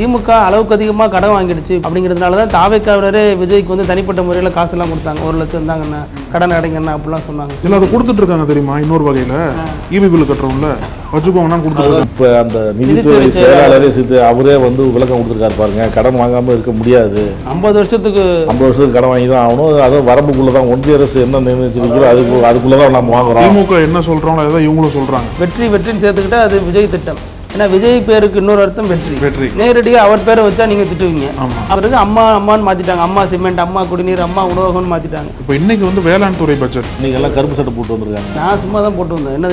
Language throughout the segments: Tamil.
திமுக அளவுக்கு அதிகமாக கடன் வாங்கிடுச்சு அப்படிங்கிறதுனால தான் தாவேக்காவினரே விஜய்க்கு வந்து தனிப்பட்ட முறையில் காசெல்லாம் கொடுத்தாங்க. 1 லட்சம் இருந்தாங்கண்ணா கடன் அடைங்கண்ணா அப்படிலாம் சொன்னாங்க. இல்லை அதை கொடுத்துட்டு இருக்காங்க தெரியுமா? இன்னொரு வகையில் இபி பில் கட்டுறோம்ல வச்சுக்கோங்கன்னா கொடுத்துருக்காங்க. இப்போ அந்த நிதித்துறை செயலாளரே அவரே வந்து விளக்கம் கொடுத்துருக்காரு பாருங்க. கடன் வாங்காமல் இருக்க முடியாது, 50 வருஷத்துக்கு கடன் வாங்கி தான் ஆகணும். அதுவும் வரம்புக்குள்ள தான் ஒன்றிய அரசு என்ன நிர்ணயிச்சிருக்கிறோ அதுக்குள்ள தான் நம்ம வாங்குறோம். திமுக என்ன சொல்றாங்களோ அதான் இவங்களும் சொல்றாங்க. வெற்றின்னு சேர்த்துக்கிட்டா அது விஜய் திட்டம். ஏன்னா விஜய் பேருக்கு இன்னொரு அர்த்தம் வெற்றி. நேரடியாக அவர் பேரை வச்சா நீங்க திட்டுவீங்க. அவருக்கு அம்மான்னு மாத்திட்டாங்க. அம்மா சிமெண்ட், அம்மா குடிநீர், அம்மா உணவகம்னு மாத்திட்டாங்க. இப்போ இன்னைக்கு வந்து வேளாண் துறை பட்ஜெட் இன்னைக்கு எல்லாம் கருப்பு சட்டை போட்டு வந்திருக்காங்க. நான் சும்மா தான் போட்டு வந்தேன். என்ன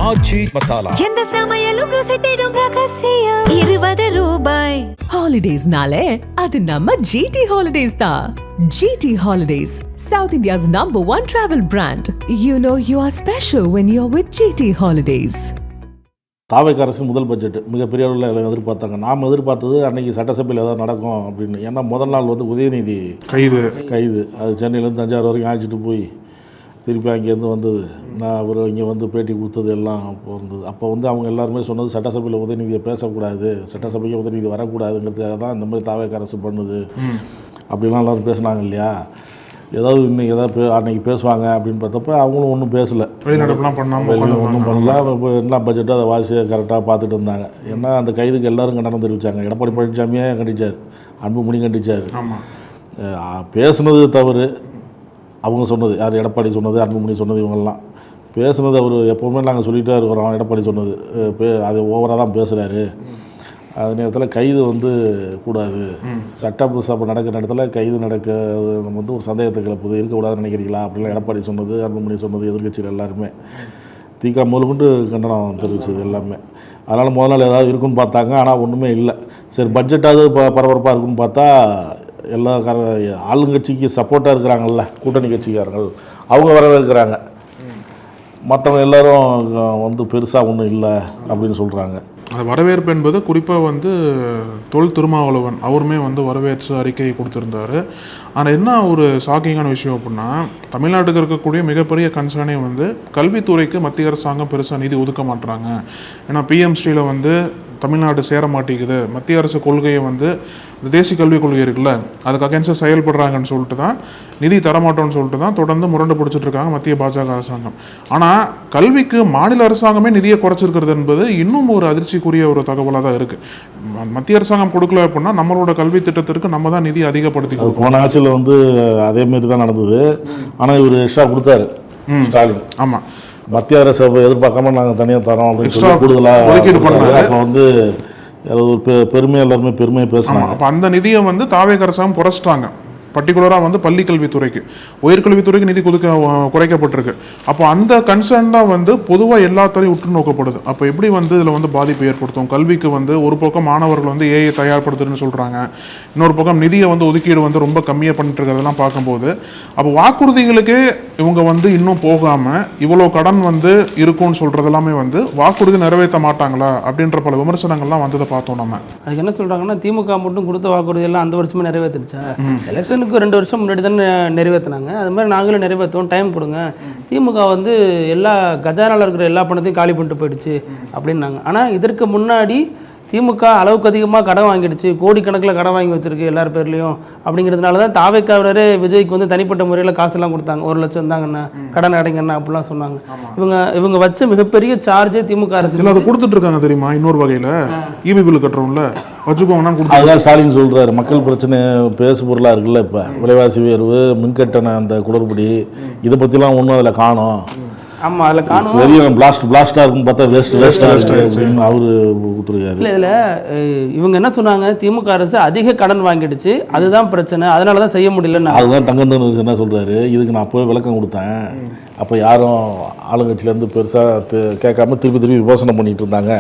ஆச்சி மசாலா எந்த சமையலும் ருசி தேடும் ரகசியம் 20 ரூபாய். ஹாலிடேஸ்னாலே அது நம்ம GT Holidays தான். GT Holidays, South India's #1 travel brand. You know you are special when you're with GT Holidays. தாவேக்கா அரசு முதல் பட்ஜெட் மிகப்பெரிய அளவில் எதிர்பார்த்தாங்க. நாம் எதிர்பார்த்தது அன்றைக்கி சட்டசபையில் ஏதாவது நடக்கும் அப்படின்னு. ஏன்னா முதல் நாள் வந்து உதயநிதி கைது அது சென்னையிலேருந்து தஞ்சாவூர் வரைக்கும் அழைச்சிட்டு போய் திருப்பி அங்கேருந்து வந்தது. நான் அவர் இங்கே வந்து பேட்டி கொடுத்தது எல்லாம் அப்போ இருந்தது. அப்போ வந்து அவங்க எல்லாருமே சொன்னது சட்டசபையில் உதயநிதியை பேசக்கூடாது, சட்டசபைக்கு உதயநிதி வரக்கூடாதுங்கிறதுக்காக தான் இந்த மாதிரி தாவேக்கா அரசு பண்ணுது அப்படிலாம் எல்லோரும் பேசுனாங்க இல்லையா. ஏதாவது இன்றைக்கி அன்றைக்கி பேசுவாங்க அப்படின்னு பார்த்தப்ப அவங்களும் ஒன்றும் பேசலை, ஒன்றும் பண்ணல. இப்போ என்ன பட்ஜெட்டோ அதை வாசியை கரெக்டாக பார்த்துட்டு இருந்தாங்க. ஏன்னா அந்த கைதுக்கு எல்லோரும் கண்டனம் தெரிவித்தாங்க. எடப்பாடி பழனிசாமியே கண்டித்தார், அன்புமணி கண்டித்தார். பேசுனது தவறு அவங்க சொன்னது, யார் எடப்பாடி சொன்னது, அன்புமணி சொன்னது, இவங்கெல்லாம் பேசுனது அவர் எப்போவுமே நாங்கள் சொல்லிகிட்டே இருக்கிறோம். எடப்பாடி சொன்னது அது ஓவராக தான் பேசுகிறாரு. அது நேரத்தில் கைது வந்து கூடாது, சட்டசபை நடக்கிற இடத்துல கைது நடக்க வந்து ஒரு சந்தேகத்தை கிளப்புது, இருக்கக்கூடாதுன்னு நினைக்கிறீங்களா அப்படிலாம் எடப்பாடி சொன்னது, அன்புமணி சொன்னது, எதிர்கட்சிகள் எல்லாருமே திக முதல்கொண்டு கண்டனம் தெரிவிச்சது எல்லாமே. அதனால் முதல் நாள் ஏதாவது இருக்குன்னு பார்த்தாங்க, ஆனால் ஒன்றுமே இல்லை. சரி பட்ஜெட்டாவது பரபரப்பாக இருக்குன்னு பார்த்தா எல்லா ஆளுங்கட்சிக்கு சப்போர்ட்டாக இருக்கிறாங்கல்ல கூட்டணி கட்சிக்காரங்கள் அவங்க வரவேற்கிறாங்க. மற்றவங்க எல்லோரும் வந்து பெருசாக ஒன்றும் இல்லை அப்படின்னு சொல்கிறாங்க. அது வரவேற்பு என்பது குறிப்பாக வந்து தொல் திருமாவளவன் அவருமே வந்து வரவேற்று அறிக்கையை கொடுத்துருந்தாரு. ஆனால் என்ன ஒரு ஷாக்கிங்கான விஷயம் அப்படின்னா, தமிழ்நாட்டுக்கு இருக்கக்கூடிய மிகப்பெரிய கன்சர்னே வந்து கல்வித்துறைக்கு மத்திய அரசாங்கம் பெருசாக நிதி ஒதுக்க மாட்டுறாங்க. ஏன்னா பிஎம்ஸ்டியில் வந்து தமிழ்நாடு சேர மாட்டேங்குது, மத்திய அரசு கொள்கையை வந்து இந்த தேசிய கல்விக் கொள்கை இருக்குல்ல அதுக்கு அகேன்ஸ்டாக செயல்படுறாங்கன்னு சொல்லிட்டு தான் நிதி தரமாட்டோம்னு சொல்லிட்டு தான் தொடர்ந்து முரண்டு பிடிச்சிட்டு இருக்காங்க மத்திய பாஜக அரசாங்கம். ஆனால் கல்விக்கு மாநில அரசாங்கமே நிதியை குறைச்சிருக்கிறது என்பது இன்னும் ஒரு அதிர்ச்சிக்குரிய ஒரு தகவலாக தான் இருக்குது. மத்திய அரசாங்கம் கொடுக்கல அப்படின்னா நம்மளோட கல்வி திட்டத்திற்கு நம்ம தான் நிதி அதிகப்படுத்தி. போன ஆட்சியில் வந்து அதேமாரி தான் நடந்தது. ஆனால் இவர் எக்ஸ்ட்ரா கொடுத்தாரு ஸ்டாலின். ஆமாம், மத்திய அரசு எதிர்பார்க்காம நாங்கள் தனியாக தரோம் அப்படின்னு சொல்லி கூடுதலாக ஒதுக்கீடு பண்ணாங்க. அப்போ வந்து பெருமையாக எல்லாருமே பெருமையாக பேசுனாங்க. அப்போ அந்த நிதியை வந்து தாவேக்கா அரசாங்கம் குறைச்சிட்டாங்க. பர்டிகுலராக வந்து பள்ளி கல்வித்துறைக்கு, உயர்கல்வித்துறைக்கு நிதி குறைக்கப்பட்டிருக்கு. அப்போ அந்த கன்சர்ன்லாம் வந்து பொதுவாக எல்லாத்தையும் உற்று நோக்கப்படுது. அப்போ எப்படி வந்து இதில் வந்து பாதிப்பு ஏற்படுத்தும் கல்விக்கு வந்து? ஒரு பக்கம் மாணவர்கள் வந்து ஏஐ தயார்படுத்துறதுன்னு சொல்கிறாங்க, இன்னொரு பக்கம் நிதியை வந்து ஒதுக்கீடு வந்து ரொம்ப கம்மியாக பண்ணிட்டு இருக்கிறதெல்லாம் பார்க்கும்போது அப்போ வாக்குறுதிகளுக்கே இவங்க வந்து இன்னும் போகாமல் இவ்வளோ கடன் வந்து இருக்கும்னு சொல்கிறது எல்லாமே வந்து வாக்குறுதி நிறைவேற்ற மாட்டாங்களா அப்படின்ற பல விமர்சனங்கள்லாம் வந்ததை பார்த்தோம். நம்ம அதுக்கு என்ன சொல்கிறாங்கன்னா, திமுக மட்டும் கொடுத்த வாக்குறுதி எல்லாம் அந்த வருஷமே நிறைவேற்றிருச்சா? எலெக்ஷனுக்கு 2 வருஷம் முன்னாடி தானே நிறைவேற்றினாங்க. அது மாதிரி நாங்களும் நிறைவேற்றுவோம், டைம் கொடுங்க. திமுக வந்து எல்லா கஜானாவில் இருக்கிற எல்லா பணத்தையும் காலி பண்ணிட்டு போயிடுச்சு அப்படின்னாங்க. ஆனால் இதற்கு முன்னாடி திமுக அளவுக்கு அதிகமாக கடன் வாங்கிடுச்சு, கோடிக்கணக்கில் கடன் வாங்கி வச்சிருக்கு எல்லார் பேர்லையும். அப்படிங்கிறதுனால தான் தாவேக்காவினரே விஜய்க்கு வந்து தனிப்பட்ட முறையில் காசெல்லாம் கொடுத்தாங்க. 1 லட்சம் இருந்தாங்கண்ணா கடன் அடைங்கண்ணா அப்படிலாம் சொன்னாங்க. இவங்க வச்ச மிகப்பெரிய சார்ஜே திமுக அரசு அதை கொடுத்துட்டு இருக்காங்க தெரியுமா? இன்னொரு வகையில் இபி பில் கட்டுறோம்ல வச்சுக்கோங்கன்னா அதுதான் ஸ்டாலின் சொல்கிறாரு. மக்கள் பிரச்சனை பேசு பொருளாக இருக்குல்ல, இப்போ விலைவாசி உயர்வு, மின்கட்டண அந்த குளறுபடி, இதை பற்றிலாம் ஒன்றும் அதில் காணும். ஆமாம், அதில் காணும். பெரிய பிளாஸ்டாக இருக்குன்னு பார்த்தா வேஸ்ட்டாக அவரு ஊற்றுருக்காரு. இல்லை, இதில் இவங்க என்ன சொன்னாங்க, திமுக அரசு அதிக கடன் வாங்கிடுச்சு, அதுதான் பிரச்சனை, அதனால தான் செய்ய முடியலன்னு. அதுதான் தங்கந்தன் என்ன சொல்கிறாரு, இதுக்கு நான் அப்போவே விளக்கம் கொடுத்தேன். அப்போ யாரும் ஆளுங்கட்சியிலேருந்து பெருசாக கேட்காம திருப்பி விமர்சனம் பண்ணிட்டு இருந்தாங்க.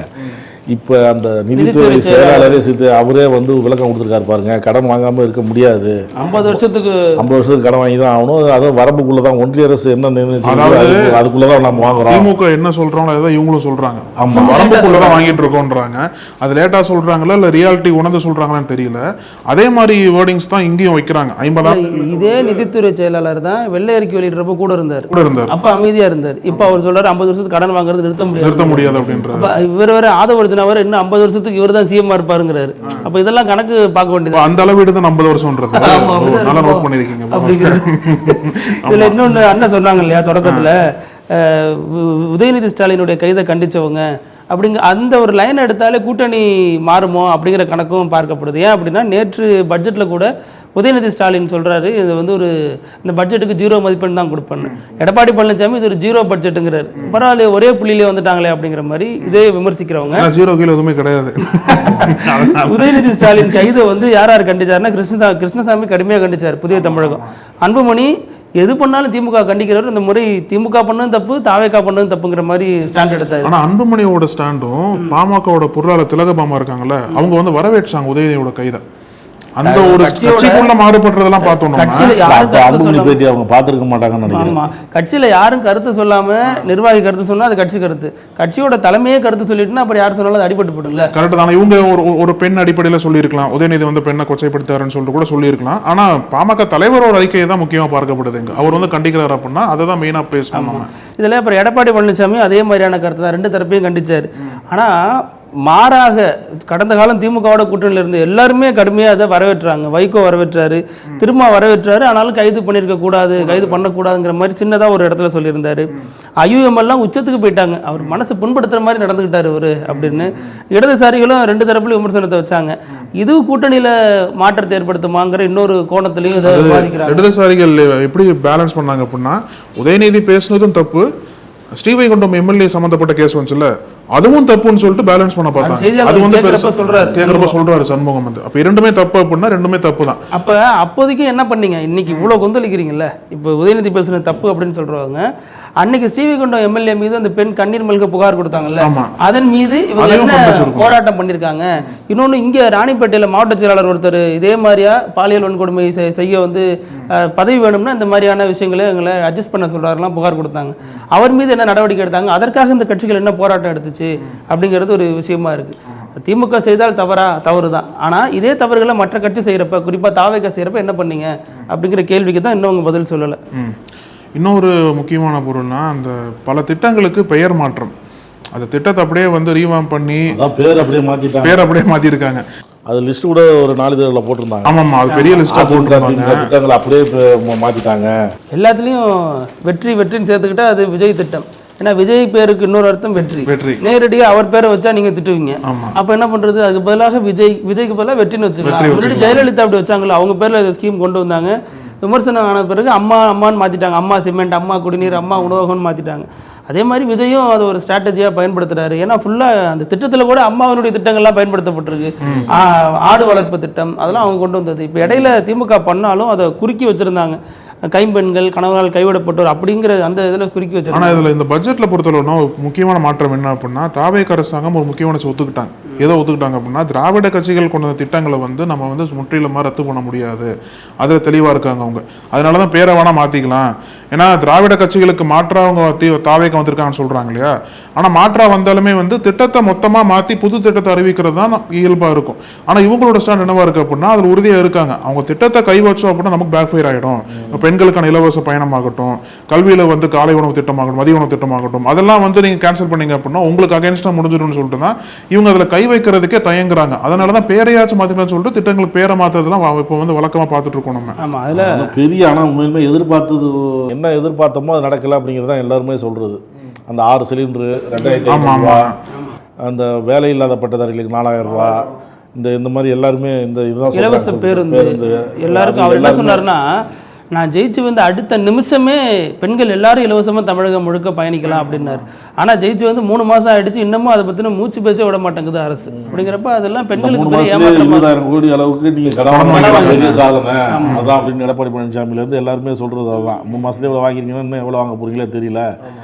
இப்போ அந்த நிதித்துறை செயலாளரே அவரே வந்து விளக்கம் கொடுத்துருக்காரு பாருங்க. கடன் வாங்காமல் இருக்க முடியாது, 50 வருஷத்துக்கு கடன் வாங்கி தான் ஆகணும். அதுவும் வரம்புக்குள்ள தான் ஒன்றிய அரசு என்ன நிர்ணயிச்சு அதுக்குள்ள தான் நம்ம வாங்குறோம். திமுக என்ன சொல்றாங்களோ அதான் இவங்களும் சொல்றாங்க. ஆமாம், வரம்புக்குள்ள தான் வாங்கிட்டு இருக்கோன்றாங்க. அது லேட்டா சொல்றாங்களா இல்லை ரியாலிட்டி உணர்ந்து சொல்றாங்களான்னு தெரியல. அதே மாதிரி வேர்டிங்ஸ் தான் இங்கேயும் வைக்கிறாங்க. 50 இதே நிதித்துறை செயலாளர் தான் வெள்ளை அறிக்கை வெளியிடுறப்ப கூட இருந்தார். அப்ப அமைதியா இருந்தார். இப்ப அவர் சொல்றாரு 50 வருஷத்துக்கு கடன் வாங்குறது நிறுத்த முடியாது அப்படின்றது. இவர் வேற ஆதவ பேசினவர் இன்னும் 50 வருஷத்துக்கு இவர் தான் சிஎம்மா இருப்பாருங்கிறாரு. அப்ப இதெல்லாம் கணக்கு பார்க்க வேண்டியது. அந்த அளவு தான் 50 வருஷம்ன்றது நல்லா நோட் பண்ணிருக்கீங்க. அப்படிங்கிறது இதுல இன்னொன்னு அண்ணன் சொன்னாங்க இல்லையா தொடக்கத்துல, உதயநிதி ஸ்டாலினுடைய கைதை கண்டிச்சவங்க அப்படிங்க அந்த ஒரு லைன் எடுத்தாலே கூட்டணி மாறுமோ அப்படிங்கிற கணக்கும் பார்க்கப்படுது. ஏன் அப்படின்னா நேற்று பட்ஜெட்ல கூட உதயநிதி ஸ்டாலின் சொல்றாரு இது வந்து ஒரு இந்த பட்ஜெட்டுக்கு 0 மதிப்பெண் தான் கொடுப்பேன்னு. எடப்பாடி பழனிசாமி இது ஒரு 0 பட்ஜெட்டுங்கிறாரு. பரவாயில்ல ஒரே புள்ளியிலே வந்துட்டாங்களே அப்படிங்கிற மாதிரி இதே விமர்சிக்கிறவங்க 0 கிலோ எதுவுமே கிடையாது. உதயநிதி ஸ்டாலின் கைதை வந்து யார் கண்டிச்சாருன்னா கிருஷ்ணசாமி கடுமையாக கண்டிச்சார். புதிய தமிழகம் அன்புமணி எது பண்ணாலும் திமுக கண்டிக்கிறவர், இந்த முறை திமுக பண்ணதும் தப்பு தாவேகா பண்ணதும் தப்புங்கிற மாதிரி ஸ்டாண்ட் எடுத்தாரு. ஆனா அன்புமணியோட ஸ்டாண்டும் பாமகவோட பொருளாளர் திலகபாமா இருக்காங்கல்ல, அவங்க வந்து வரவேற்றாங்க உதயநிதியோட கைதை. அந்த ஒரு கட்சிக்குள்ள மாறுபடுறதெல்லாம் பார்த்தோம். அவங்க பார்த்திருக்க மாட்டாங்கன்னு நினைக்கிறேன். ஆமா, கட்சியில யாரும் கருத்து சொல்லாம நிர்வாகி கருத்து சொன்னா அது கட்சி கருத்து, கட்சியோட தலைமையே கருத்து சொல்லிட்டுனா அப்புறம் யார் சொன்னாலும் அது அடிபட்டு போடும்ல. கரெக்ட் தானே. இவங்க ஒரு பெண் அடிப்படையில் சொல்லியிருக்கலாம், உதயநிதி வந்து பெண்ணை கொச்சைப்படுத்தாருன்னு சொல்லிட்டு கூட சொல்லியிருக்கலாம். ஆனா பாமக தலைவரோட அறிக்கையை தான் முக்கியமா பார்க்கப்படுதுங்க. அவர் வந்து கண்டிக்கிறார் அப்படின்னா அதை தான் மெயினா பேசணும். இதுல அப்புறம் எடப்பாடி பழனிசாமி அதே மாதிரியான கருத்து தான், ரெண்டு தரப்பையும் கண்டிச்சாரு. ஆனா மாறாக கடந்த காலம் திமுகவோட கூட்டணியில் இருந்து எல்லாருமே கடுமையாக அதை வரவேற்றாங்க. வைகோ வரவேற்றாரு, திரும்ப வரவேற்றாரு. ஆனாலும் கைது பண்ணியிருக்க கூடாது, கைது பண்ணக்கூடாதுங்கிற மாதிரி சின்னதாக ஒரு இடத்துல சொல்லியிருந்தாரு. ஐயுஎம்எல்லாம் உச்சத்துக்கு போயிட்டாங்க, அவர் மனசை புண்படுத்துற மாதிரி நடந்துக்கிட்டாரு அவரு அப்படின்னு இடதுசாரிகளும் ரெண்டு தரப்புலையும் விமர்சனத்தை வச்சாங்க. இது கூட்டணியில மாற்றத்தை ஏற்படுத்துமாங்கிற இன்னொரு கோணத்திலையும் இதை பாதிக்கிறாங்க. இடதுசாரிகள் எப்படி பேலன்ஸ் பண்ணாங்க அப்படின்னா, உதயநிதி பேசுனதும் தப்பு, ஸ்ரீவைகுண்டம் எம்எல்ஏ சம்பந்தப்பட்ட கேஸ் வந்துச்சுல அதுவும் தப்புன்னு சொல்லிட்டு பேலன்ஸ் பண்ண பார்த்தாங்க. அது வந்து கேக்குறப்ப சொல்றாரு சண்முகம் வந்து, அப்ப இரண்டுமே தப்பு அப்படின்னா ரெண்டுமே தப்பு தான். அப்ப அப்போதைக்கு என்ன பண்ணீங்க? இன்னைக்கு இவ்வளவு கொந்தளிக்கிறீங்கல்ல, இப்ப உதயநிதி பேசுன தப்பு அப்படின்னு சொல்றவங்க அன்னைக்கு ஸ்ரீவைகுண்டம் எம்எல்ஏ மீது அந்த பெண் கண்ணீர் மல்க புகார் கொடுத்தாங்கல்ல, அதன் மீது இவங்க என்ன போராட்டம் பண்ணிருக்காங்க. இன்னொன்னு இங்க ராணிப்பேட்டையில மாவட்ட செயலாளர் ஒருத்தர் இதே மாதிரியா பாலியல் வன்கொடுமை செய்ய வந்து பதவி வேணும்னா இந்த மாதிரியான விஷயங்களை எங்களை அட்ஜஸ்ட் பண்ண சொல்றாருலாம் புகார் கொடுத்தாங்க. அவர் மீது என்ன நடவடிக்கை எடுத்தாங்க, அதற்காக இந்த கட்சிகள் என்ன போராட்டம் எடுத்துச்சு அப்படிங்கிறது ஒரு விஷயமா இருக்கு. திமுக செய்தால் தவறு தான். ஆனா இதே தவறுகளை மற்ற கட்சி செய்யறப்ப, குறிப்பா தாவேகா செய்யறப்ப என்ன பண்ணீங்க அப்படிங்கிற கேள்விக்கு தான் இன்னும் அவங்க பதில் சொல்லலை. இன்னொரு முக்கியமான பொருள்னா அந்த பல திட்டங்களுக்கு பெயர் மாற்றம். அந்த திட்டத்தை அப்படியே வந்து ரீவாம் பண்ணி பேர் அப்படியே மாத்திருக்காங்க. அது லிஸ்ட் கூட ஒரு 4 இதழில் போட்டிருந்தாங்க. ஆமாம், அது பெரிய லிஸ்டா போட்டிருக்காங்க. திட்டங்களை அப்படியே மாத்திட்டாங்க. எல்லாத்துலயும் வெற்றின்னு சேர்த்துக்கிட்டா அது விஜய் திட்டம். ஏன்னா விஜய் பேருக்கு இன்னொரு அர்த்தம் வெற்றி. நேரடியாக அவர் பேரை வச்சா நீங்க திட்டுவீங்க. அப்ப என்ன பண்றது, அதுக்கு பதிலாக விஜய்க்கு பதிலாக வெற்றின்னு வச்சுக்கலாம். முன்னாடி ஜெயலலிதா அப்படி வச்சாங்களா, அவங்க பேர்ல ஸ்கீம் கொண்டு வந்தாங்க. விமர்சனம் ஆன பிறகு அம்மான்னு மாத்திட்டாங்க. அம்மா சிமெண்ட், அம்மா குடிநீர், அம்மா உணவகம்னு மாத்திட்டாங்க. அதே மாதிரி விஜயும் அது ஒரு ஸ்ட்ராட்டஜியா பயன்படுத்துறாரு. ஏன்னா ஃபுல்லா அந்த திட்டத்துல கூட அம்மாவினுடைய திட்டங்கள்லாம் பயன்படுத்தப்பட்டிருக்கு. ஆடு வளர்ப்பு திட்டம் அதெல்லாம் அவங்க கொண்டு வந்தது. இப்போ இடையில திமுக பண்ணாலும் அதை குறுக்கி வச்சிருந்தாங்க. கைம்பெண்கள், கணவனால் கைவிடப்பட்டோர் அப்படிங்கிற அந்த இதில் குறுக்கி வச்சிருக்காங்க. ஆனால் இதில் இந்த பட்ஜெட்டில் பொறுத்தளவுனா முக்கியமான மாற்றம் என்ன அப்படின்னா, தாவேக அரசாங்கம் ஒரு முக்கியமான ஒத்துக்கிட்டாங்க. எதை ஒத்துக்கிட்டாங்க அப்படின்னா, திராவிட கட்சிகள் கொண்ட திட்டங்களை வந்து நம்ம வந்து முற்றிலுமாக ரத்து பண்ண முடியாது, அதில் தெளிவாக இருக்காங்க அவங்க. அதனால தான் பேரை வேணால் மாற்றிக்கலாம். ஏன்னா திராவிட கட்சிகளுக்கு மாற்றா அவங்க தாவேக வந்திருக்காங்கன்னு சொல்கிறாங்க இல்லையா. ஆனால் மாற்றா வந்தாலுமே வந்து திட்டத்தை மொத்தமாக மாற்றி புது திட்டத்தை அறிவிக்கிறது தான் இயல்பாக இருக்கும். ஆனால் இவங்களோட ஸ்டாண்ட் என்னவா இருக்குது அப்படின்னா, அதில் உறுதியாக இருக்காங்க. அவங்க திட்டத்தை கை வச்சோம் அப்படின்னா நமக்கு பேக் ஃபயர் ஆகிடும். பெண்களுக்கான இலவச பயணமாகட்டும், கல்வியில் வந்து காலை உணவு திட்டமாகட்டும், மதிய உணவு திட்டமாகட்டும், அதெல்லாம் வந்து நீங்கள் கேன்சல் பண்ணீங்க அப்படின்னா உங்களுக்கு அகைன்ஸ்டாக முடிஞ்சிடும்னு சொல்லிட்டு தான் இவங்க அதில் கை வைக்கிறதுக்கே தயங்குறாங்க. அதனால தான் பேரையாச்சும் மாற்றிக்கலாம்னு சொல்லிட்டு திட்டங்களுக்கு பேரை மாற்றுறதுலாம் இப்போ வந்து வழக்கமாக பார்த்துட்டு இருக்கோம் நம்ம. ஆமாம், அதில் பெரிய ஆனால் உண்மையுமே எதிர்பார்த்தது என்ன எதிர்பார்த்தோமோ அது நடக்கல அப்படிங்கிறது தான் எல்லாருமே சொல்கிறது. அந்த 6 சிலிண்டரு 2500 ரூபா, அந்த வேலை இல்லாத பட்டதாரிகளுக்கு 4000 ரூபா, இந்த மாதிரி எல்லாருமே இந்த இதுதான் இலவச பேருந்து எல்லாருக்கும். அவர் என்ன சொன்னார்னா, நான் ஜெயிச்சு வந்து அடுத்த நிமிஷமே பெண்கள் எல்லாரும் இலவசமாக தமிழகம் முழுக்க பயணிக்கலாம் அப்படின்னாரு. ஆனால் ஜெயிச்சு வந்து 3 மாதம் ஆயிடுச்சு, இன்னமும் அதை பற்றின மூச்சு பேச்ச விட மாட்டேங்குது அரசு. அப்படிங்கிறப்ப அதெல்லாம் பெண்களுக்கு பெரிய ஏமாற்றம். 20,000 கோடி அளவுக்கு நீங்கள் கடன் பெரிய சாதனை அதான் அப்படின்னு எடப்பாடி பழனிசாமிலேருந்து எல்லாருமே சொல்கிறது அதுதான். 3 மாதத்துல எவ்வளோ வாங்கிருக்கீங்கன்னா இன்னும் எவ்வளோ வாங்க போகிறீங்களே தெரியல.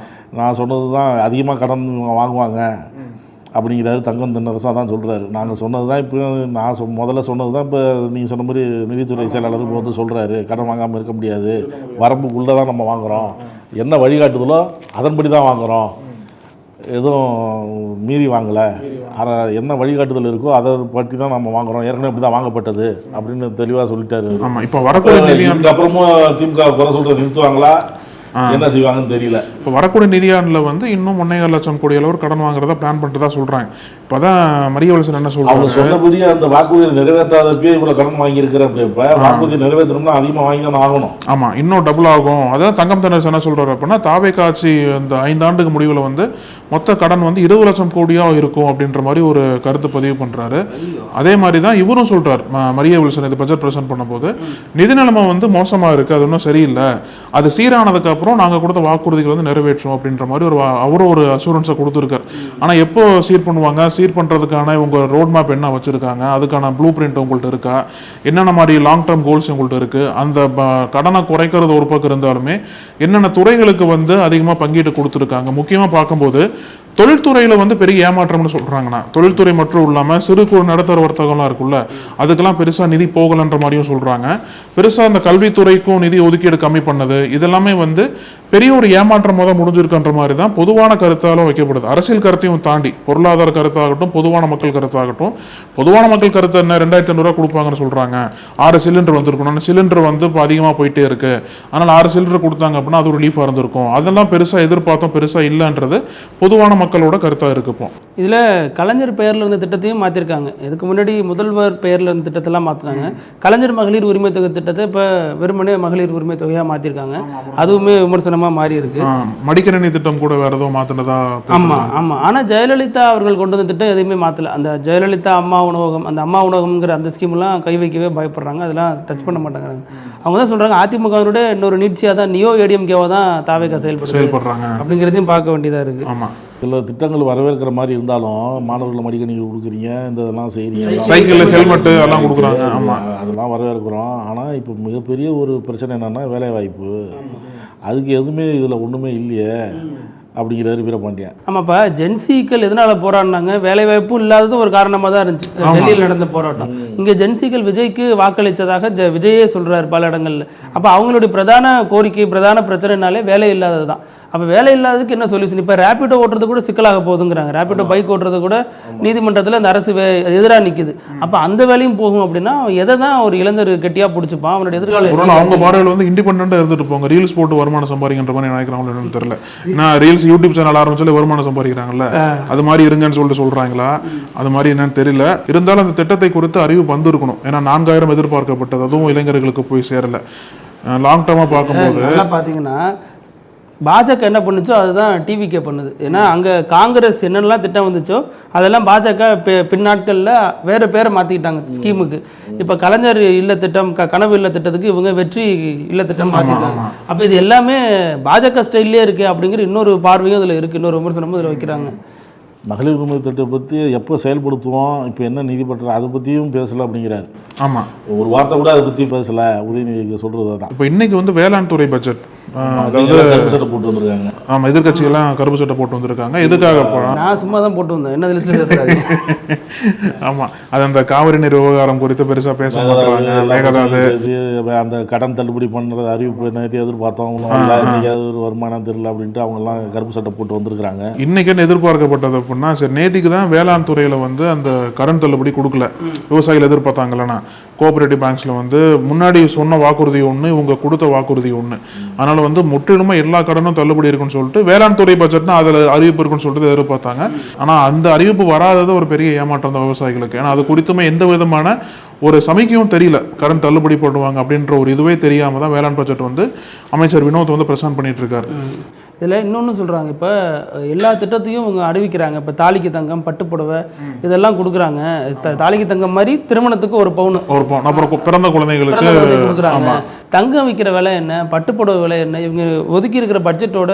நான் சொன்னது தான் அதிகமாக கடன் வாங்குவாங்க அப்படிங்கிறாரு. தங்கம் தென்னரசு அதான் சொல்கிறாரு. நாங்கள் சொன்னது தான் இப்போ நான் முதல்ல சொன்னது தான் இப்போ நீங்கள் சொன்ன மாதிரி நிதித்துறை செயலாளர் வந்து சொல்கிறாரு, கடன் வாங்காமல் இருக்க முடியாது, வரம்புக்குள்ளே தான் நம்ம வாங்குகிறோம், என்ன வழிகாட்டுதலோ அதன்படி தான் வாங்குகிறோம், எதுவும் மீறி வாங்கலை, என்ன வழிகாட்டுதல் இருக்கோ அதை பற்றி தான் நம்ம வாங்குகிறோம், ஏற்கனவே இப்படி தான் வாங்கப்பட்டது அப்படின்னு தெளிவாக சொல்லிட்டாரு. ஆமாம், இப்போ வரக்கூடிய அப்புறமும் திமுக குறை சொல்கிறத நிறுத்துவாங்களா என்ன செய்வாங்கன்னு தெரியல. இப்போ வரக்கூடிய நிதியாண்டில் வந்து இன்னும் 1.5 லட்சம் கோடி அளவு கடன் வாங்குறதா பிளான் பண்ணிட்டு தான் சொல்கிறாங்க. இப்போ தான் மரியவல்சன் என்ன சொல்கிறாங்க, அவங்க சொன்னபடியே அந்த வாக்குறுதியை நிறைவேற்றாதப்பே இவ்வளோ கடன் வாங்கியிருக்கிற அப்படிப்ப வாக்குறுதி நிறைவேற்றணும்னா அதிகமாக வாங்கி தான் ஆகணும். ஆமாம், இன்னும் டபுள் ஆகும். அதாவது தங்கம் தென்னரசு என்ன சொல்கிறாரு அப்படின்னா, தாவேகா ஆட்சி இந்த 5 ஆண்டுக்கு முடிவில் வந்து மொத்த கடன் வந்து 20 லட்சம் கோடியாக இருக்கும் அப்படின்ற மாதிரி ஒரு கருத்து பதிவு பண்ணுறாரு. அதே மாதிரி தான் இவரும் சொல்கிறார், மரியவல்சன் இது பட்ஜெட் ப்ரெசென்ட் பண்ணும்போது நிதி நிலைமை வந்து மோசமாக இருக்குது, அது இன்னும் சரியில்லை, அது சீரானதுக்கப்புறம் நாங்கள் கொடுத்த வாக்குறுதிகள் வந்து நிறைவேற்றும் அப்படின்ற மாதிரி அவரும் ஒரு அசூரன்ஸை கொடுத்துருக்கார். ஆனால் எப்போ சீர் பண்ணுவாங்க, சீர் பண்ணுறதுக்கான உங்கள் ரோட் மேப் என்ன வச்சுருக்காங்க, அதுக்கான ப்ளூ பிரிண்ட் உங்கள்கிட்ட இருக்கா, என்னென்ன மாதிரி லாங் டேர்ம் கோல்ஸ் உங்கள்கிட்ட இருக்குது, அந்த கடனை குறைக்கிறது ஒரு பக்கம் இருந்தாலுமே என்னென்ன துறைகளுக்கு வந்து அதிகமாக பங்கீட்டு கொடுத்துருக்காங்க. முக்கியமாக பார்க்கும்போது தொழில்துறையில் வந்து பெரிய ஏமாற்றம்னு சொல்கிறாங்கண்ணா. தொழில்துறை மட்டும் இல்லாமல் சிறு குறு நடுத்தர வர்த்தகம்லாம் இருக்குல்ல, அதுக்கெல்லாம் பெருசாக நிதி போகலைன்ற மாதிரியும் சொல்கிறாங்க. பெருசாக அந்த கல்வித்துறைக்கும் நிதி ஒதுக்கீடு கம்மி பண்ணது இதெல்லாமே வந்து பெரிய ஒரு ஏமாற்றமாக தான் முடிஞ்சிருக்குன்ற மாதிரி தான் பொதுவான கருத்தாலும் வைக்கப்படுது. அரசியல் கருத்தையும் தாண்டி பொருளாதார கருத்தாகட்டும், பொதுவான மக்கள் கருத்தாகட்டும். பொதுவான மக்கள் கருத்து என்ன, 2500 ரூபா கொடுப்பாங்கன்னு சொல்கிறாங்க. 6 சிலிண்டர் வந்திருக்கணும், சிலிண்டர் வந்து இப்போ அதிகமாக போயிட்டே இருக்கு, அதனால் 6 சிலிண்டர் கொடுத்தாங்க அப்படின்னா அது ஒரு ரிலீஃபாக இருந்திருக்கும். அதெல்லாம் பெருசாக எதிர்பார்த்தோம், பெருசாக இல்லைன்றது பொதுவான மக்களோட கருத்தாக இருக்குப்போம். இதில் கலைஞர் பெயரில் இருந்த திட்டத்தையும் மாற்றிருக்காங்க. இதுக்கு முன்னாடி முதல்வர் பெயரில் இருந்த திட்டத்தெல்லாம் மாற்றினாங்க. கலைஞர் மகளிர் உரிமை தொகை திட்டத்தை இப்போ வெறுமனே மகளிர் உரிமை தொகையாக மாற்றிருக்காங்க. அதுவுமே விமர்சனமாக மாறி இருக்கு. மடிக்கணினி திட்டம் கூட வேற எதுவும் மாற்றினதா? ஆமாம் ஆமாம். ஆனால் ஜெயலலிதா அவர்கள் கொண்டு வந்த திட்டம் எதுவுமே மாற்றலை. அந்த ஜெயலலிதா அம்மா உணவகம், அந்த அம்மா உணவகம்ங்கிற அந்த ஸ்கீம்லாம் கை வைக்கவே பயப்படுறாங்க, அதெல்லாம் டச் பண்ண மாட்டேங்கிறாங்க. அவங்க தான் சொல்கிறாங்க அதிமுகவினுடைய இன்னொரு நீட்சியாக தான் நியோ ஏடிஎம்கேவாக தான் தாவேகா செயல்படுறாங்க அப்படிங்கிறதையும் பார்க்க வேண்டியதாக இருக்குது. ஆமாம், சில திட்டங்கள் வரவேற்கிற மாதிரி இருந்தாலும் மாணவர்கள் மடிக்கணினி கொடுக்குறீங்க, இந்த இதெல்லாம் செய்கிறீங்க, சைக்கிள் ஹெல்மெட்டு எல்லாம் கொடுக்குறாங்க. ஆமாம், அதெல்லாம் வரவேற்கிறோம். ஆனால் இப்போ மிகப்பெரிய ஒரு பிரச்சனை என்னென்னா வேலை வாய்ப்பு. அதுக்கு எதுவுமே இதில் ஒன்றுமே இல்லையே அப்படிங்கிறாரு வீரபாண்டியன். ஆமாப்பா, ஜென்சிக்கள் எதனால போராடினாங்க, வேலைவாய்ப்பு இல்லாதது ஒரு காரணமாக தான் இருந்துச்சு டெல்லியில் நடந்த போராட்டம். இங்கே ஜென்சிக்கள் விஜய்க்கு வாக்களித்ததாக விஜயே சொல்கிறார் பல இடங்கள்ல. அப்போ அவங்களுடைய பிரதான கோரிக்கை, பிரதான பிரச்சனைனாலே வேலை இல்லாதது தான். அப்போ வேலை இல்லாததுக்கு என்ன சொல்யூஷன்? இப்போ ரேபிடோ ஓட்டுறது கூட சிக்கலாக போகுதுங்கிறாங்க. ரேபிடோ பைக் ஓட்டுறது கூட நீதிமன்றத்தில் அந்த அரசு எதிராக நிற்குது. அப்போ அந்த வேலையும் போகும் அப்படின்னா எதை தான் ஒரு இளைஞர் கெட்டியாக பிடிச்சிப்பான் அவனுடைய எதிர்காலம்? அவங்க பார்வையில் வந்து இண்டிபெண்டாக இருந்துட்டு போங்க, ரீல்ஸ் போட்டு வருமானம் சம்பாதிக்கின்ற மாதிரி நினைக்கிறாங்களோ என்னன்னு தெரியல. நான் ரீல்ஸ் யூடியூப் சேனல் ஆரம்பிச்சாலே வருமானம் சம்பாதிக்கிறாங்கல்ல, அது மாதிரி இருங்கன்னு சொல்லிட்டு சொல்கிறாங்களா, அது மாதிரி என்னன்னு தெரியல. இருந்தாலும் அந்த திட்டத்தை குறித்து அறிவிப்பு வந்திருக்கணும். ஏன்னா 4000 எதிர்பார்க்கப்பட்டது, அதுவும் இளைஞர்களுக்கு போய் சேரல. லாங் டேர்மாக பார்க்கும்போது பார்த்தீங்கன்னா பாஜக என்ன பண்ணுச்சோ அதுதான் டிவிகே பண்ணுது. ஏன்னா அங்கே காங்கிரஸ் என்னென்னலாம் திட்டம் வந்துச்சோ அதெல்லாம் பாஜக பின்னாட்களில் வேறு பேரை மாற்றிக்கிட்டாங்க ஸ்கீமுக்கு. இப்போ கலைஞர் இல்ல திட்டம், கனவு இல்ல திட்டத்துக்கு இவங்க வெற்றி இல்ல திட்டம் மாற்றிருக்காங்க. அப்போ இது எல்லாமே பாஜக ஸ்டைல்லே இருக்குது அப்படிங்கிற இன்னொரு பார்வையும் இதில் இருக்குது, இன்னொரு விமர்சனமும் இதில் வைக்கிறாங்க. மகளிர் உரிமை திட்டத்தை பற்றி எப்போ செயல்படுத்துவோம், இப்போ என்ன நிதி பற்ற அதை பற்றியும் பேசலை அப்படிங்கிறாரு. ஆமாம், ஒரு வார்த்தை கூட அதை பற்றி பேசலை. உதயநிதிக்கு சொல்கிறது தான். இப்போ இன்னைக்கு வந்து வேளாண் துறை பட்ஜெட், அதாவது கருப்பு சட்டை போட்டு வந்திருக்காங்க. ஆமாம், எதிர்கட்சியெல்லாம் கருப்பு சட்டை போட்டு வந்திருக்காங்க. எதுக்காக போனால் நான் சும்மா தான் போட்டு வந்தேன், என்ன லிஸ்ட்டில் சேர்த்துறாங்க. ஆமாம், அது அந்த காவிரி நீர் விவகாரம் குறித்து பெருசாக பேச மாட்டாங்க. அந்த கடன் தள்ளுபடி பண்ணுறது அறிவிப்பு நேற்று எதிர்பார்த்தோம், ஒரு வருமானம் தெரியல அப்படின்ட்டு அவங்கெல்லாம் கருப்பு சட்டை போட்டு வந்திருக்கிறாங்க. இன்னைக்கு என்ன எதிர்பார்க்கப்பட்டது அப்படின்னா, சரி நேற்றுக்கு தான் வேளாண் துறையில் வந்து அந்த கடன் தள்ளுபடி கொடுக்கல, விவசாயிகள் எதிர்பார்த்தாங்களா. கோஆபரேட்டிவ் பேங்க்ஸில் வந்து முன்னாடி சொன்ன வாக்குறுதி ஒன்று, இவங்க கொடுத்த வாக்குறுதி ஒன்று. அதனால வந்து முற்றிலுமா எல்லா கடனும் தள்ளுபடி இருக்குன்னு சொல்லிட்டு வேளாண் துறை பட்ஜெட்னா அதில் அறிவிப்பு இருக்குன்னு சொல்லிட்டு எதிர்பார்த்தாங்க. ஆனால் அந்த அறிவிப்பு வராதது ஒரு பெரிய ஏமாற்றம் தான் விவசாயிகளுக்கு. ஏன்னா அது குறித்துமே எந்த விதமான ஒரு சமிக்கையும் தெரியல, கடன் தள்ளுபடி பண்ணுவாங்க அப்படின்ற ஒரு இதுவே தெரியாமல் தான் வேளாண் பட்ஜெட் வந்து அமைச்சர் வினோத் வந்து பிரசன்ட் பண்ணிட்டு இருக்காரு. இதில் இன்னொன்று சொல்கிறாங்க, இப்போ எல்லா திட்டத்தையும் இவங்க அறிவிக்கிறாங்க. இப்போ தாலிக்கு தங்கம், பட்டுப்புடவை இதெல்லாம் கொடுக்குறாங்க. தாலிக்கு தங்கம் மாதிரி திருமணத்துக்கு ஒரு பவுன், அப்புறம் பிறந்த குழந்தைகளுக்கு கொடுக்குறாங்க. தங்கம் விற்கிற விலை என்ன, பட்டுப்புடவை விலை என்ன, இவங்க ஒதுக்கி இருக்கிற பட்ஜெட்டோட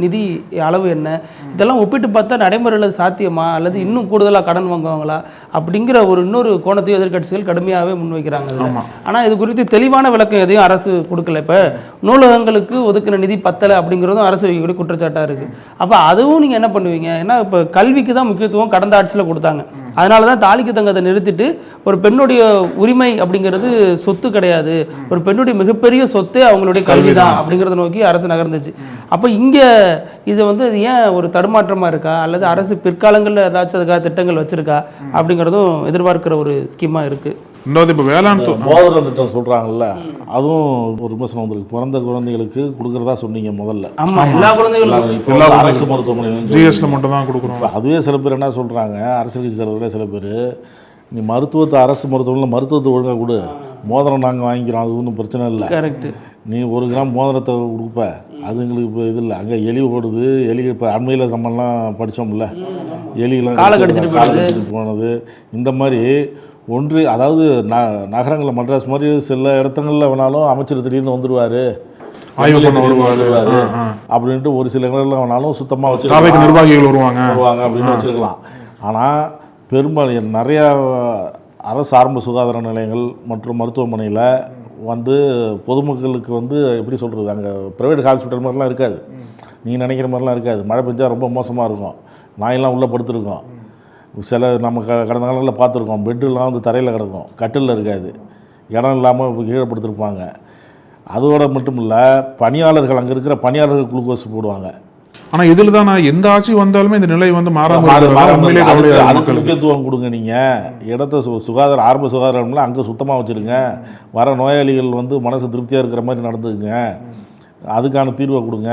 நிதி அளவு என்ன, இதெல்லாம் ஒப்பிட்டு பார்த்தா நடைமுறையில் சாத்தியமா அல்லது இன்னும் கூடுதலாக கடன் வாங்குவாங்களா அப்படிங்கிற ஒரு இன்னொரு கோணத்தையும் எதிர்கட்சிகள் கடுமையாகவே முன்வைக்கிறாங்க. ஆனால் இது குறித்து தெளிவான விளக்கம் எதையும் அரசு கொடுக்கல. இப்போ நூலகங்களுக்கு ஒதுக்கின நிதி பத்தலை அப்படிங்கிறதும் அரசு குற்றச்சாட்டாக இருக்குது. அப்போ அதுவும் நீங்கள் என்ன பண்ணுவீங்க? ஏன்னா இப்போ கல்விக்கு தான் முக்கியத்துவம் கடந்த ஆட்சியில் கொடுத்தாங்க. அதனால தான் தாலிக்கு தங்கத்தை நிறுத்திட்டு ஒரு பெண்ணுடைய உரிமை அப்படிங்கிறது சொத்து கிடையாது, ஒரு பெண்ணுடைய மிகப்பெரிய சொத்தே அவங்களுடைய கல்வி தான் அப்படிங்கிறத நோக்கி அரசு நகர்ந்துச்சு. அப்போ இங்கே இது வந்து இது ஏன் ஒரு தடுமாற்றமாக இருக்கா, அல்லது அரசு பிற்காலங்களில் ஏதாச்சும் அதுக்காக திட்டங்கள் வச்சுருக்கா அப்படிங்கிறதும் எதிர்பார்க்கிற ஒரு ஸ்கீமாக இருக்குது. ரெண்டாவது இப்போ வேளாண் மோதிரம் திட்டம் சொல்கிறாங்கல்ல, அதுவும் ஒரு விமர்சனம் வந்திருக்கு. பிறந்த குழந்தைகளுக்கு கொடுக்குறதா சொன்னீங்க முதல்ல. ஆமாம், எல்லா குழந்தைகளுக்கும் இப்போ அரசு மருத்துவமனை ஜிஎஸ்ல மட்டும் தான் கொடுக்குறோம். இப்போ அதுவே சில பேர் என்ன சொல்கிறாங்க, அரசியல் கட்சி தலைவர்களே சில பேர், நீ மருத்துவத்தை அரசு மருத்துவமனையில் மருத்துவத்தை ஒழுங்காக கொடு, மோதிரம் நாங்கள் வாங்கிக்கிறோம், அது ஒன்றும் பிரச்சனை இல்லை. கரெக்டு. நீ 1 கிராம் மோதிரத்தை கொடுப்ப, அது எங்களுக்கு இப்போ இது இல்லை. அங்கே எலி ஓடுது, எலி இப்போ அண்மையில் நம்மலாம் படித்தோம்ல, எலிலாம் காலை கடிச்சிட்டு போனது. இந்த மாதிரி ஒன்று, அதாவது நகரங்களில் மட்ராஸ் மாதிரி சில இடத்துங்களில் வேணாலும் அமைச்சர் திடீர்னு வந்துடுவார், ஆய்வு பண்ண வருவாரு அப்படின்ட்டு ஒரு சில இடங்களில் வேணாலும் சுத்தமாக வச்சு நிர்வாகிகள் வருவாங்க அப்படின்னு வச்சுருக்கலாம். ஆனால் பெரும்பாலும் நிறையா அரசு ஆரம்ப சுகாதார நிலையங்கள் மற்றும் மருத்துவமனையில் வந்து பொதுமக்களுக்கு வந்து எப்படி சொல்கிறது, அங்கே ப்ரைவேட் ஹாஸ்பிட்டல் மாதிரிலாம் இருக்காது, நீங்கள் நினைக்கிற மாதிரிலாம் இருக்காது. மழை பெஞ்சால் ரொம்ப மோசமாக இருக்கும், நாயெல்லாம் உள்ளே படுத்துருக்கோம். சில நம்ம கடந்த காலங்களில் பார்த்துருக்கோம், பெட்டுலாம் வந்து தரையில் கிடக்கும், கட்டிலில் இருக்காது, இடம் இல்லாமல் கீழே படுத்துருப்பாங்க. அதோட மட்டும் இல்லை, பணியாளர்கள் அங்கே இருக்கிற பணியாளர்கள் குளுக்கோஸ் போடுவாங்க. ஆனால் இதில் தான் நான் எந்த ஆட்சி வந்தாலுமே இந்த நிலை வந்து அதுக்கு முக்கியத்துவம் கொடுங்க. நீங்கள் இடத்த சுகாதார ஆரம்ப சுகாதாரம்லாம் அங்கே சுத்தமாக வச்சுருங்க, வர நோயாளிகள் வந்து மனசு திருப்தியாக இருக்கிற மாதிரி நடந்துக்குங்க, அதுக்கான தீர்வை கொடுங்க.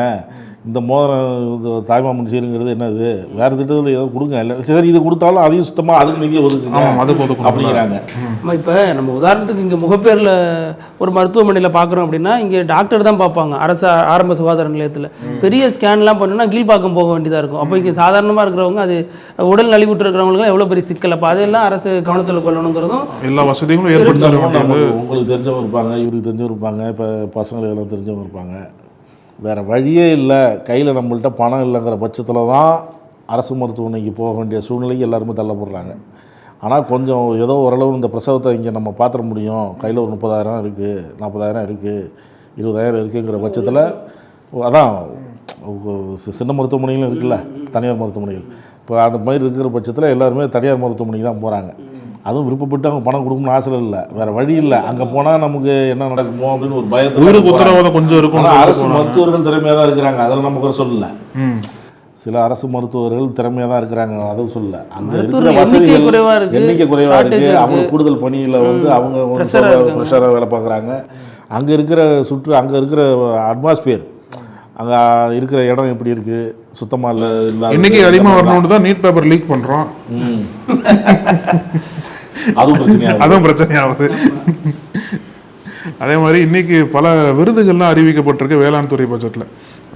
இந்த மோதிரம் தாய்மாமன் சீருங்கிறது என்னது, வேறு திட்டத்தில் ஏதோ கொடுங்க, இல்லை சரி இது கொடுத்தாலும் அதையும் சுத்தமாக அதுக்கு நிதியை ஒதுக்குங்க அப்படிங்கிறாங்க. இப்போ நம்ம உதாரணத்துக்கு இங்கே முகப்பேரில் ஒரு மருத்துவமனையில் பார்க்குறோம் அப்படின்னா, இங்கே டாக்டர் தான் பார்ப்பாங்க அரசு ஆரம்ப சுகாதார நிலையத்தில். பெரிய ஸ்கேன்லாம் பண்ணணும்னா கீழ்பாக்கம் போக வேண்டியதாக இருக்கும். அப்போ இங்கே சாதாரணமாக இருக்கிறவங்க, அது உடல் நலிவுற்று இருக்கிறவங்களுக்குலாம் எவ்வளோ பெரிய சிக்கல். அப்போ அதெல்லாம் அரசு கவனத்தில் கொள்ளணுங்கிறதும் எல்லா வசதிகளும் ஏற்படுத்த. உங்களுக்கு தெரிஞ்சவங்க இருப்பாங்க, இவருக்கு தெரிஞ்சவங்க இருப்பாங்க, இப்போ பசங்களுக்கு எல்லாம் தெரிஞ்சவங்க இருப்பாங்க. வேறு வழியே இல்லை, கையில் நம்மள்கிட்ட பணம் இல்லைங்கிற பட்சத்தில் தான் அரசு மருத்துவமனைக்கு போக வேண்டிய சூழ்நிலைக்கு எல்லாருமே தள்ளப்படுறாங்க. ஆனால் கொஞ்சம் ஏதோ ஓரளவு இந்த பிரசவத்தை இங்கே நம்ம பார்த்துட முடியும், கையில் ஒரு 30,000 இருக்குது, 40,000 இருக்குது, 20,000 இருக்குங்கிற பட்சத்தில், அதான் சின்ன மருத்துவமனைகளும் இருக்குல்ல, தனியார் மருத்துவமனைகள், இப்போ அந்த மாதிரி இருக்கிற பட்சத்தில் எல்லாருமே தனியார் மருத்துவமனைக்கு தான் போகிறாங்க. அதுவும் விருப்பப்பட்டு அவங்க பணம் கொடுக்கணும்னு ஆசை இல்லை, வேறு வழி இல்லை. அங்கே போனால் நமக்கு என்ன நடக்குமோ அப்படின்னு ஒரு பயத்தில் உத்தரவாதம் கொஞ்சம் இருக்கும். அரசு மருத்துவர்கள் திறமையாக தான் இருக்கிறாங்க, அதில் நமக்கு சொல்லலை. சில அரசு மருத்துவர்கள் திறமையாக தான் இருக்கிறாங்க, அதுவும் சொல்லலை. அங்கே இருக்கிற வசதிகள் எண்ணிக்கை குறைவாக இருக்குது, அவங்க கூடுதல் பணியில் வந்து அவங்க ப்ரெஷராக வேலை பார்க்குறாங்க. அங்கே இருக்கிற அங்கே இருக்கிற அட்மாஸ்பியர், அங்கே இருக்கிற இடம் எப்படி இருக்குது, சுத்தமாக இல்லை. இன்னைக்கு அதிகமாக வரணும்னு தான் நீட் பேப்பர் லீக் பண்ணுறோம், அதுவும் பிரச்சனையாகுது. அதே மாதிரி இன்னைக்கு பல விருதுகள்லாம் அறிவிக்கப்பட்டிருக்கு வேளாண் துறை பட்ஜெட்டில்.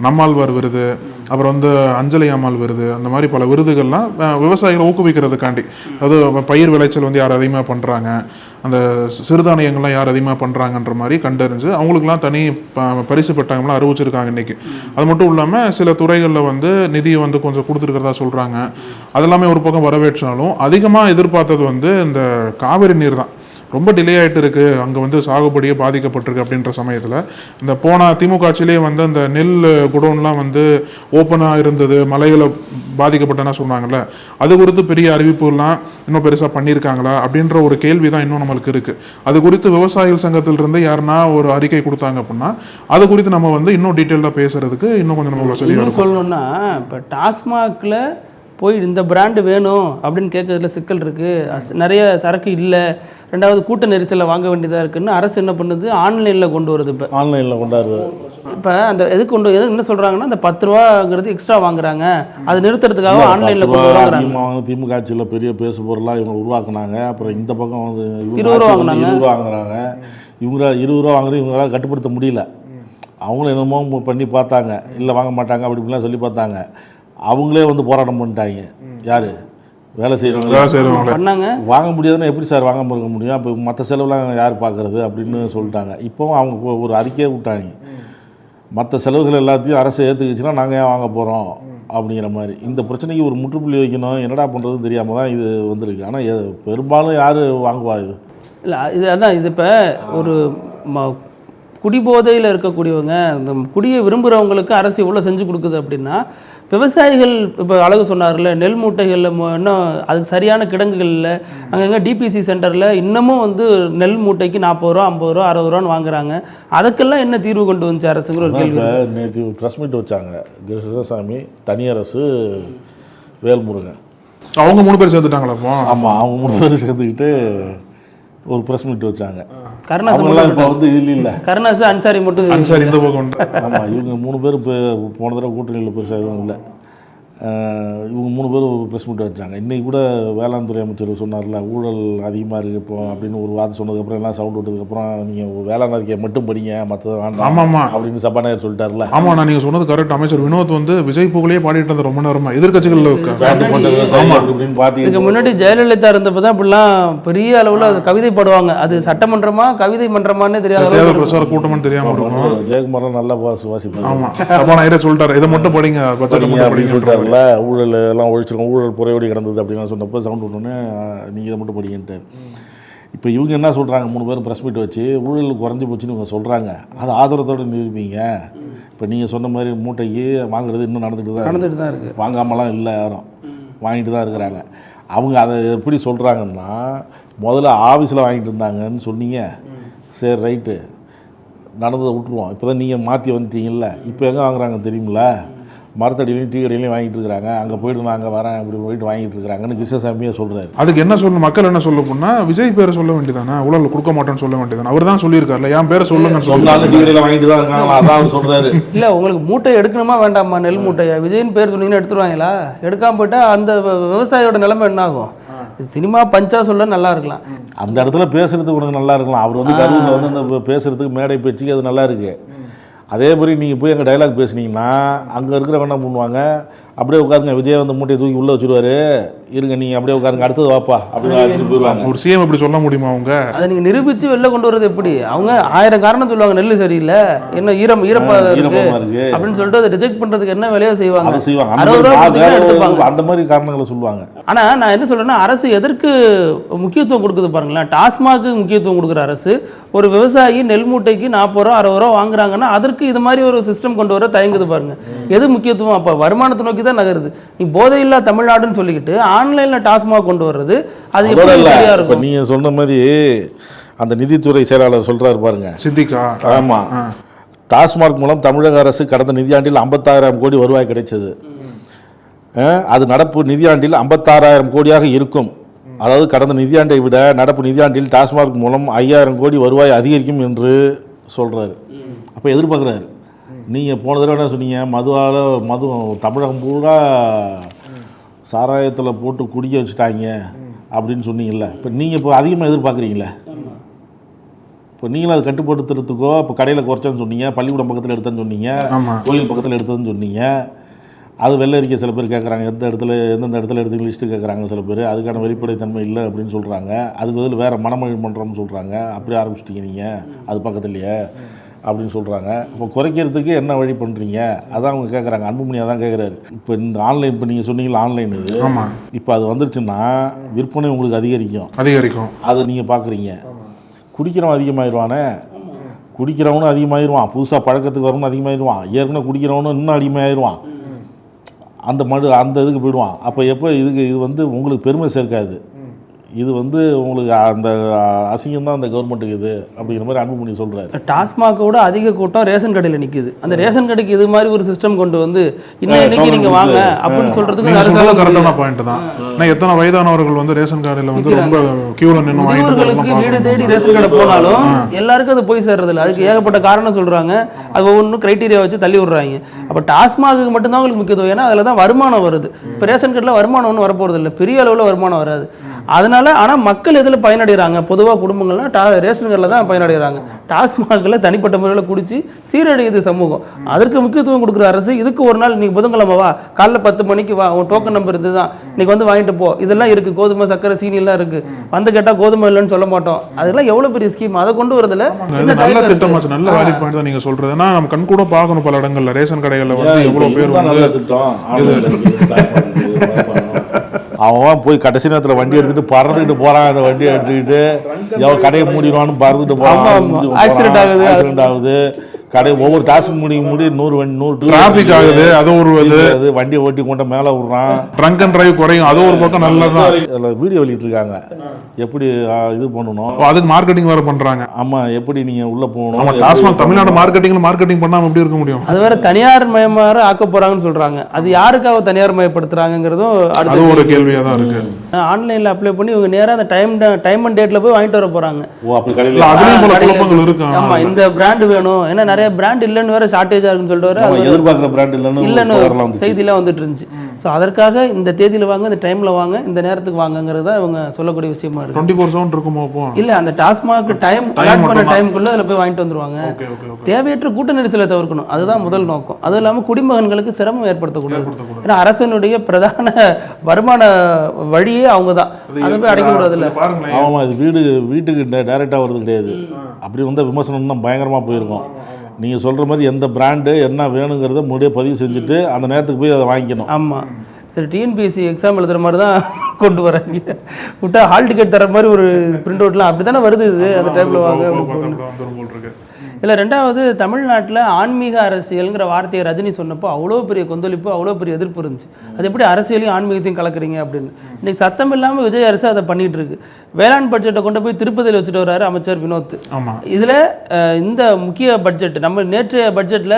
நம்மாழ்வார் விருது, அப்புறம் வந்து அஞ்சலி அம்மாள் விருது, அந்த மாதிரி பல விருதுகள்லாம் விவசாயிகளை ஊக்குவிக்கிறதுக்காண்டி. அதாவது பயிர் விளைச்சல் வந்து யார் அதிகமாக பண்ணுறாங்க, அந்த சிறுதானியங்கள்லாம் யார் அதிகமாக பண்ணுறாங்கன்ற மாதிரி கண்டறிஞ்சு அவங்களுக்குலாம் தனி பரிசு பெட்டகம்லாம் அறிவிச்சிருக்காங்க இன்றைக்கி. அது மட்டும் இல்லாமல் சில துறைகளில் வந்து நிதியை வந்து கொஞ்சம் கொடுத்துருக்கிறதா சொல்கிறாங்க. அதெல்லாமே ஒரு பக்கம் வரவேற்றாலும் அதிகமாக எதிர்பார்த்தது வந்து இந்த காவிரி நீர் தான். ரொம்ப டிலே ஆகிட்டு இருக்குது, அங்கே வந்து சாகுபடியே பாதிக்கப்பட்டிருக்கு. அப்படின்ற சமயத்தில் இந்த போன திமுக ஆட்சியிலே வந்து அந்த நெல் குடோன்லாம் வந்து ஓப்பனாக இருந்தது, மலைகளை பாதிக்கப்பட்டனா சொன்னாங்கல்ல, அது குறித்து பெரிய அறிவிப்புலாம் இன்னும் பெருசாக பண்ணியிருக்காங்களா அப்படின்ற ஒரு கேள்வி தான் இன்னும் நம்மளுக்கு இருக்குது. அது குறித்து விவசாயிகள் சங்கத்திலிருந்து யாருன்னா ஒரு அறிக்கை கொடுத்தாங்க அப்படின்னா அது குறித்து நம்ம வந்து இன்னும் டீட்டெயிலாக பேசுறதுக்கு இன்னும் கொஞ்சம் நம்ம வசதியாக சொல்லணும்னா, இப்போ டாஸ்மாகில் போய் இந்த பிராண்டு வேணும் அப்படின்னு கேட்கறதுல சிக்கல் இருக்குது. நிறைய சரக்கு இல்லை, ரெண்டாவது கூட்ட நெரிசலில் வாங்க வேண்டியதாக இருக்குன்னு அரசு என்ன பண்ணுது, ஆன்லைனில் கொண்டு வருது. இப்போ ஆன்லைனில் கொண்டாடுது. இப்போ அந்த எது என்ன சொல்கிறாங்கன்னா, அந்த 10 ரூபாங்கிறது எக்ஸ்ட்ரா வாங்குறாங்க, அது நிறுத்துறதுக்காக ஆன்லைனில் கொண்டு வராங்க. திமுக ஆட்சியில் பெரிய பேசு பொருளாக இவங்க உருவாக்குனாங்க. அப்புறம் இந்த பக்கம் வந்து 20 ரூபா வாங்கினாங்க. 20 ரூபா வாங்குறாங்க. இவங்க 20 ரூபா வாங்குறது இவங்களால கட்டுப்படுத்த முடியல. அவங்களும் என்னமோ பண்ணி பார்த்தாங்க, இல்லை வாங்க மாட்டாங்க அப்படி இப்படிலாம் சொல்லி பார்த்தாங்க. அவங்களே வந்து போராட்டம் பண்ணிட்டாங்க. யார் வேலை செய்கிறவங்க பண்ணாங்க. வாங்க முடியாதுன்னா எப்படி சார் வாங்காமல் இருக்க முடியும், அப்போ மற்ற செலவுலாம் யார் பார்க்குறது அப்படின்னு சொல்லிட்டாங்க. இப்போவும் அவங்க ஒரு அறிக்கையை விட்டாங்க, மற்ற செலவுகள் எல்லாத்தையும் அரசு ஏற்றுக்குச்சுன்னா நாங்கள் ஏன் வாங்க போகிறோம் அப்படிங்கிற மாதிரி. இந்த பிரச்சனைக்கு ஒரு முற்றுப்புள்ளி வைக்கணும், என்னடா பண்ணுறதுன்னு தெரியாமல் தான் இது வந்திருக்கு. ஆனால் பெரும்பாலும் யார் வாங்குவா இது? இல்லை இது அதான், இது இப்போ ஒரு குடிபோதையில் இருக்கக்கூடியவங்க, இந்த குடியை விரும்புகிறவங்களுக்கு அரசு இவ்வளோ செஞ்சு கொடுக்குது அப்படின்னா, விவசாயிகள் இப்போ அழகு சொன்னார்ல, நெல் மூட்டைகளில் இன்னும் அதுக்கு சரியான கிடங்குகளில் அங்கங்கே டிபிசி சென்டரில் இன்னமும் வந்து நெல் மூட்டைக்கு 40 ரூபா 50 ரூபா 60 ரூபான்னு வாங்குறாங்க. அதுக்கெல்லாம் என்ன தீர்வு கொண்டு வந்துச்சு அரசுங்கிற ஒரு கேள்வி. நேற்று ப்ரெஸ் மீட் வச்சாங்க கிருஷ்ணசாமி, தனியரசு, வேல்முருகன், அவங்க 3 பேர் சேர்த்துட்டாங்களா? ஆமாம், அவங்க 3 பேர் சேர்த்துக்கிட்டு ஒரு ப்ரெஸ் மீட் வச்சாங்க. கருணாஸ் அவங்களாம் இப்போ வந்து இல்லை கருணாஸ் அன்சாரி மட்டும் சார் இந்த பக்கம் உண்டு. ஆமாம், இவங்க 3 பேர் இப்போ போன தடவை கூட்டணியில் பெருசாக எதுவும் இல்லை. இவங்க 3 பேர் ஒரு ப்ரெஸ் மீட் வச்சாங்க. இன்றைக்கி கூட வேளாண் துறை அமைச்சர் சொன்னார்ல, ஊழல் அதிகமாக இருக்குது இப்போ அப்படின்னு ஒரு வார்த்தை சொன்னதுக்கப்புறம் எல்லாம் சவுண்ட் விட்டதுக்கப்புறம் நீங்கள் வேளாண் அறிக்கையை மட்டும் படிங்க, மற்றது வேண்டாம் ஆமாம்மா அப்படின்னு சபாநாயகர் சொல்லிட்டார்ல. ஆமாண்ணா, நீங்கள் சொன்னது கரெக்ட். அமைச்சர் வினோத் வந்து விஜய் புகழையே பாடிட்டு இருந்த ரொம்ப நேரமா எதிர்கட்சிகள் அப்படின்னு பார்த்தீங்க. இதுக்கு முன்னாடி ஜெயலலிதா இருந்தப்போ தான் இப்படிலாம் பெரிய அளவில் கவிதை பாடுவாங்க. அது சட்டமன்றமா கவிதை மன்றமானே தெரியாத பிரச்சார கூட்டம்னு தெரியாம இருக்கும். ஜெயக்குமார்லாம் நல்லா வாசிப்பாங்க. ஆமாம், சபாநாயகரே சொல்லிட்டாரு இதை மட்டும் படிங்க அப்படின்னு சொல்லிட்டாரு. ஊழல் எல்லாம் ஒழிச்சிருக்கோம், ஊழல் புறையோடி கிடந்தது அப்படின்னு சொன்னப்போ சவுண்ட் விட்டோன்னே நீங்கள் இதை மட்டும் படிக்கின்ட்டு. இப்போ இவங்க என்ன சொல்கிறாங்க, 3 பேரும் ப்ரெஸ் மீட் வச்சு ஊழல் குறைஞ்சி போச்சுன்னு இவங்க சொல்கிறாங்க. அது ஆதரத்தோடு நிரூபிங்க. இப்போ நீங்கள் சொன்ன மாதிரி மூட்டைக்கு வாங்குறது இன்னும் நடந்துட்டு தான் இருக்குது. வாங்காமலாம் இல்லை, யாரும் வாங்கிட்டு தான் இருக்கிறாங்க. அவங்க அதை எப்படி சொல்கிறாங்கன்னா, முதல்ல ஆஃபீஸில் வாங்கிட்டு இருந்தாங்கன்னு சொன்னீங்க, சரி ரைட்டு நடந்ததை விட்டுருவோம். இப்போ தான் நீங்கள் மாற்றி வந்துட்டீங்கல்ல, இப்போ எங்கே வாங்குறாங்க தெரியுமில்ல, மரத்தடியிலையும் டீ கடையிலையும் வாங்கிட்டு இருக்கிறாங்க. அங்கே போய்ட்டு நான் அங்கே வரேன் அப்படி போயிட்டு வாங்கிட்டு இருக்கிறாங்கன்னு கிருஷ்ணசாமியே சொல்கிறாரு. அதுக்கு என்ன சொல்லணும், மக்கள் என்ன சொல்ல போனால் விஜய் பேரை சொல்ல வேண்டியதானே, ஊழல் கொடுக்க மாட்டேன்னு சொல்ல வேண்டியதானே. அவர் தான் சொல்லியிருக்காருல்ல, என் பேரை சொல்லுங்க சொன்னாலும் டீ கடையில் வாங்கிட்டு தான் இருக்காங்களா, அதான் அவர் சொல்கிறாரு. இல்லை, உங்களுக்கு மூட்டை எடுக்கணுமா வேண்டாமா, நெல் மூட்டையா, விஜயின் பேர் சொன்னீங்கன்னா எடுத்துருவாங்களா? எடுக்காமல் போயிட்டா அந்த விவசாயியோட நிலைமை என்ன ஆகும்? சினிமா பஞ்சா சொல்ல நல்லா இருக்கலாம், அந்த இடத்துல பேசுறதுக்கு உனக்கு நல்லா இருக்கலாம். அவர் வந்து கரூரில் வந்து அந்த பேசுறதுக்கு மேடை பேச்சுக்கு அது நல்லா இருக்கு. அதே மாதிரி நீங்கள் போய் அங்கே டைலாக் பேசுனீங்கன்னா அங்கே இருக்கிறவங்க என்ன பண்ணுவாங்க, அப்படியே உட்காருங்க, விஜய் வந்து மூட்டையை தூக்கி உள்ளே வச்சுருவாரு, இருங்க நீங்கள் அப்படியே உட்காருங்க, அடுத்தது வாப்பா அப்படின்னு வச்சுட்டு போயிடுவாங்க. ஒரு சிஎம் எப்படி சொல்ல முடியுமா? அவங்க அதை நீங்கள் நிரூபித்து வெளில கொண்டு வரது எப்படி? அவங்க 1000 காரணம் சொல்லுவாங்க, நெல் சரியில்லை, என்ன ஈரப்பா இருக்கு அப்படின்னு சொல்லிட்டு அதை ரிஜெக்ட் பண்ணுறதுக்கு என்ன வேலையோ செய்வாங்க. அதை செய்வாங்க, அந்த மாதிரி காரணங்களை சொல்லுவாங்க. ஆனால் நான் என்ன சொல்கிறேன்னா, அரசு எதற்கு முக்கியத்துவம் கொடுக்குது பாருங்களேன். டாஸ்மாக்கு முக்கியத்துவம் கொடுக்குற அரசு ஒரு விவசாயி நெல் மூட்டைக்கு 40 ரூபா 60 ரூபா வாங்குறாங்கன்னா அதற்கு இது மாதிரி ஒரு சிஸ்டம் கொண்டு வர தயங்குது பாருங்க. எது முக்கியத்துவம்? அப்போ வருமானத்தை நோக்கி தான் நகருது. நீ போதையில்லா தமிழ்நாடுன்னு சொல்லிக்கிட்டு ஆன்லைன்ல டாஸ்மாக் கொண்டு வர்றது அது எப்படி சரியா இருக்கும்? நீங்க சொன்ன மாதிரி அந்த நிதித்துறை செயலாளர் சொல்றாரு பாருங்க, சித்திகா. ஆமா, டாஸ்மாக் மூலம் தமிழக அரசு கடந்த நிதியாண்டில் 56,000 கோடி வருவாய் கிடைச்சது. அது நடப்பு நிதியாண்டில் 56,000 கோடியாக இருக்கும். அதாவது கடந்த நிதியாண்டை விட நடப்பு நிதியாண்டில் டாஸ்மாக் மூலம் 5,000 கோடி வருவாய் அதிகரிக்கும் என்று சொல்றாரு. அப்போ எதிர்பார்க்குறாரு. நீங்கள் போன தடவை என்ன சொன்னீங்க, மது தமிழகம் பூரா சாராயத்தில் போட்டு குடிக்க வச்சுட்டாங்க அப்படின்னு சொன்னீங்கல்ல. இப்போ நீங்கள் இப்போ அதிகமாக எதிர்பார்க்குறீங்களே, இப்போ நீங்களும் அதை கட்டுப்படுத்துறதுக்கோ இப்போ கடையில் குறைச்சேன்னு சொன்னீங்க, பள்ளிக்கூடம் பக்கத்தில் எடுத்தேன்னு சொன்னீங்க, கோயில் பக்கத்தில் எடுத்ததுன்னு சொன்னீங்க. அது வெள்ளை அறிக்கை சில பேர் கேட்குறாங்க, எந்தெந்த இடத்துல எடுத்து லிஸ்ட்டு கேட்குறாங்க சில பேர். அதுக்கான வெளிப்படைத்தன்மை இல்லை அப்படின்னு சொல்கிறாங்க. அதுக்கு பதில் வேறு மனமொழி மன்றம்னு சொல்கிறாங்க. அப்படி ஆரம்பிச்சிட்டிங்க நீங்கள் அது பக்கத்துலையே அப்படின்னு சொல்கிறாங்க. இப்போ குறைக்கிறதுக்கு என்ன வழி பண்ணுறீங்க அதான் அவங்க கேட்குறாங்க. அன்புமணியாக தான் கேட்குறாரு. இப்போ இந்த ஆன்லைன், இப்போ நீங்கள் சொன்னீங்களா ஆன்லைன், இது இப்போ அது வந்துருச்சுன்னா விற்பனை உங்களுக்கு அதிகரிக்கும். அதை நீங்கள் பார்க்குறீங்க. குடிக்கிறவன் அதிகமாகிடுவானே, குடிக்கிறவனும் அதிகமாகிடுவான், புதுசாக பழக்கத்துக்கு வரவனும் அதிகமாகிடுவான், ஏற்கனவே குடிக்கிறவனும் இன்னும் அதிகமாகிடுவான், அந்த இதுக்கு போயிடுவான். அப்போ எப்போ இது வந்து உங்களுக்கு பெருமை சேர்க்காது, இது வந்து உங்களுக்கு அந்த அசிங்கம் தான் அந்த கவர்மெண்ட்டுக்கு இது அப்படிங்கிற மாதிரி அன்புமணி சொல்கிறாரு. டாஸ்மாகோட அதிக கூட்டம் ரேஷன் கடையில் நிற்குது. அந்த ரேஷன் கடைக்கு இது மாதிரி ஒரு சிஸ்டம் கொண்டு வந்து இன்னைக்கு நீங்கள் வாங்க அப்படின்னு சொல்கிறதுக்கு கரெக்டான பாயிண்ட் தான். நான் எத்தனை வயதானவர்கள் வந்து ரேஷன் கடையில் வந்து ரொம்ப கியூவில் நின்று வாங்கிட்டு வீடு தேடி ரேஷன் கடை போனாலும் எல்லாருக்கும் அது போய் சேர்றது இல்லை. அதுக்கு ஏகப்பட்ட காரணம் சொல்கிறாங்க. அது ஒவ்வொன்றும் கிரைட்டீரியா வச்சு தள்ளி விடுறாங்க. அப்போ டாஸ்மாக்கு மட்டும்தான் உங்களுக்கு முக்கியத்துவம். ஏன்னா அதில் தான் வருமானம் வருது. இப்போ ரேஷன் கடையில் வருமானம் ஒன்றும் வரப்போகிறது இல்லை, பெரிய அளவில் வருமானம் வராது. அதனால ஆனால் மக்கள் எதில் பயனடைகிறாங்க? பொதுவாக குடும்பங்கள்லாம் ரேஷன் கடையில் தான் பயனடைகிறாங்க. டாஸ்மாகில் தனிப்பட்ட முறையில் குடிச்சு சீரழியுது சமூகம். அதற்கு முக்கியத்துவம் கொடுக்குற அரசு இதுக்கு ஒரு நாள் நீங்கள் புதன்கிழமை வா, காலைல 10 மணிக்கு வா, உன் டோக்கன் நம்பர் இது தான், இன்னைக்கு வந்து வாங்கிட்டு போ, இதெல்லாம் இருக்குது, கோதுமை சக்கரை சீனிலாம் இருக்குது, வந்து கேட்டால் கோதுமை இல்லைன்னு சொல்ல மாட்டோம். அதெல்லாம் எவ்வளோ பெரிய ஸ்கீம், அதை கொண்டு வரதுல நல்ல திட்டமாச்சு. நல்ல வேலிட் பாயிண்ட் தான் நீங்கள் சொல்கிறது. ஏன்னா நம்ம கண் கூட பார்க்கணும் பல இடங்கள்ல ரேஷன் கடைகளில் வந்து எவ்வளோ பேர் அவன் போய் கடைசி நேரத்தில் வண்டி எடுத்துட்டு பறந்துக்கிட்டு போறான். அந்த வண்டியை எடுத்துக்கிட்டு எவ்வளோ கடையை மூடிடுவான்னு பறந்துட்டு போறான். ஆக்சிடென்ட் ஆகுது. கடை ஒவ்வொரு டாஸ்க் முடிய 100 டிராஃபிக் ஆகுது, அது ஒரு அது வண்டியை ஓட்டி கொண்ட மேலே விடுறான், ட்ரங்க் அண்ட் டிரைவ் குறையும், அது ஒரு பக்கம் நல்லதான். வீடியோ வெளியிட்டிருக்காங்க எப்படி இது பண்ணணும், அதுக்கு மார்க்கெட்டிங் வேற பண்றாங்க. ஆமா எப்படி நீங்க உள்ள போகணும். டாஸ்மாக் தமிழ்நாடு மார்க்கெட்டிங் பண்ணாம எப்படி இருக்க முடியும்? அது வேற தனியார் மயமாக ஆக்க போறாங்கன்னு சொல்றாங்க. அது யாருக்காக தனியார் மயப்படுத்துறாங்கிறதும் அது ஒரு கேள்வியா தான் இருக்கு. ஆன்லைன்ல அப்ளை பண்ணி இவங்க நேரா அந்த டைம் அண்ட் டேட்ல போய் வாங்கிட்டு வர போறாங்க. ஓ அப்படி கடையில் அதுலயும் பல குழப்பங்கள் இருக்கு. ஆமா, இந்த பிராண்ட் வேணும், ஏன்னா நிறைய பிராண்ட் இல்லன்னு வேற ஷார்டேஜா இருக்குன்னு சொல்லிட்டு வர எதிர்பார்க்குற பிராண்ட் இல்லன்னு செய்திலாம் வந்துட்டு இருந்துச்சு. ஸோ அதற்காக இந்த தேதியில வாங்க, இந்த டைம்ல வாங்க, இந்த நேரத்துக்கு வாங்கங்கிறது தான் இவங்க சொல்லக்கூடிய விஷயமா இருக்கு. 24/7 இருக்குமோ அப்போ? இல்ல, அந்த டாஸ்மாக் டைம் அலாட் பண்ண டைமுக்குள்ள அதில் போய் வாங்கிட்டு வந்துருவாங்க. தேவையற்ற கூட்ட நெரிசலை தவிர்க்கணும், அதுதான் முதல் நோக்கம். அது இல்லாமல் குடிமகன்களுக்கு சிரமம் ஏற்படுத்தக்கூடாது. ஏன்னா அரசனுடைய பிரதான வருமான வழியே அவங்க தான், அதை போய் அடைக்க கூடாது. இல்லை ஆமாம், இது வீட்டுக்கு டைரெக்டாக வருது கிடையாது. அப்படி வந்தால் விமர்சனம் தான் பயங்கரமாக போயிருக்கோம். நீங்கள் சொல்கிற மாதிரி எந்த பிராண்டு என்ன வேணுங்கிறத முன்னாடியே பதிவு செஞ்சுட்டு அந்த நேரத்துக்கு போய் அதை வாங்கிக்கணும். ஆமாம், டிஎன்பிஎஸ்சி எக்ஸாம் எழுதுகிற மாதிரி தான் கொண்டு வராங்க. விட்டா ஹால் டிக்கெட் தர மாதிரி ஒரு பிரிண்ட் அவுட்லாம் அப்படி தானே வருது. இது அந்த டைமில் வாங்க. இதில் ரெண்டாவது, தமிழ்நாட்டில் ஆன்மீக அரசியலுங்கிற வார்த்தையை ரஜினி சொன்னப்போ அவ்வளோ பெரிய கொந்தளிப்பு, அவ்வளோ பெரிய எதிர்ப்பு இருந்துச்சு. அது எப்படி அரசியலையும் ஆன்மீகத்தையும் கலக்குறீங்க அப்படின்னு. இன்னைக்கு சத்தம் இல்லாமல் விஜய் அரசு அதை பண்ணிட்டு இருக்கு. வேளாண் பட்ஜெட்டை கொண்டு போய் திருப்பதியில் வச்சுட்டு வர்றாரு அமைச்சர் வினோத். இதில் இந்த முக்கிய பட்ஜெட், நம்ம நேற்றைய பட்ஜெட்டில்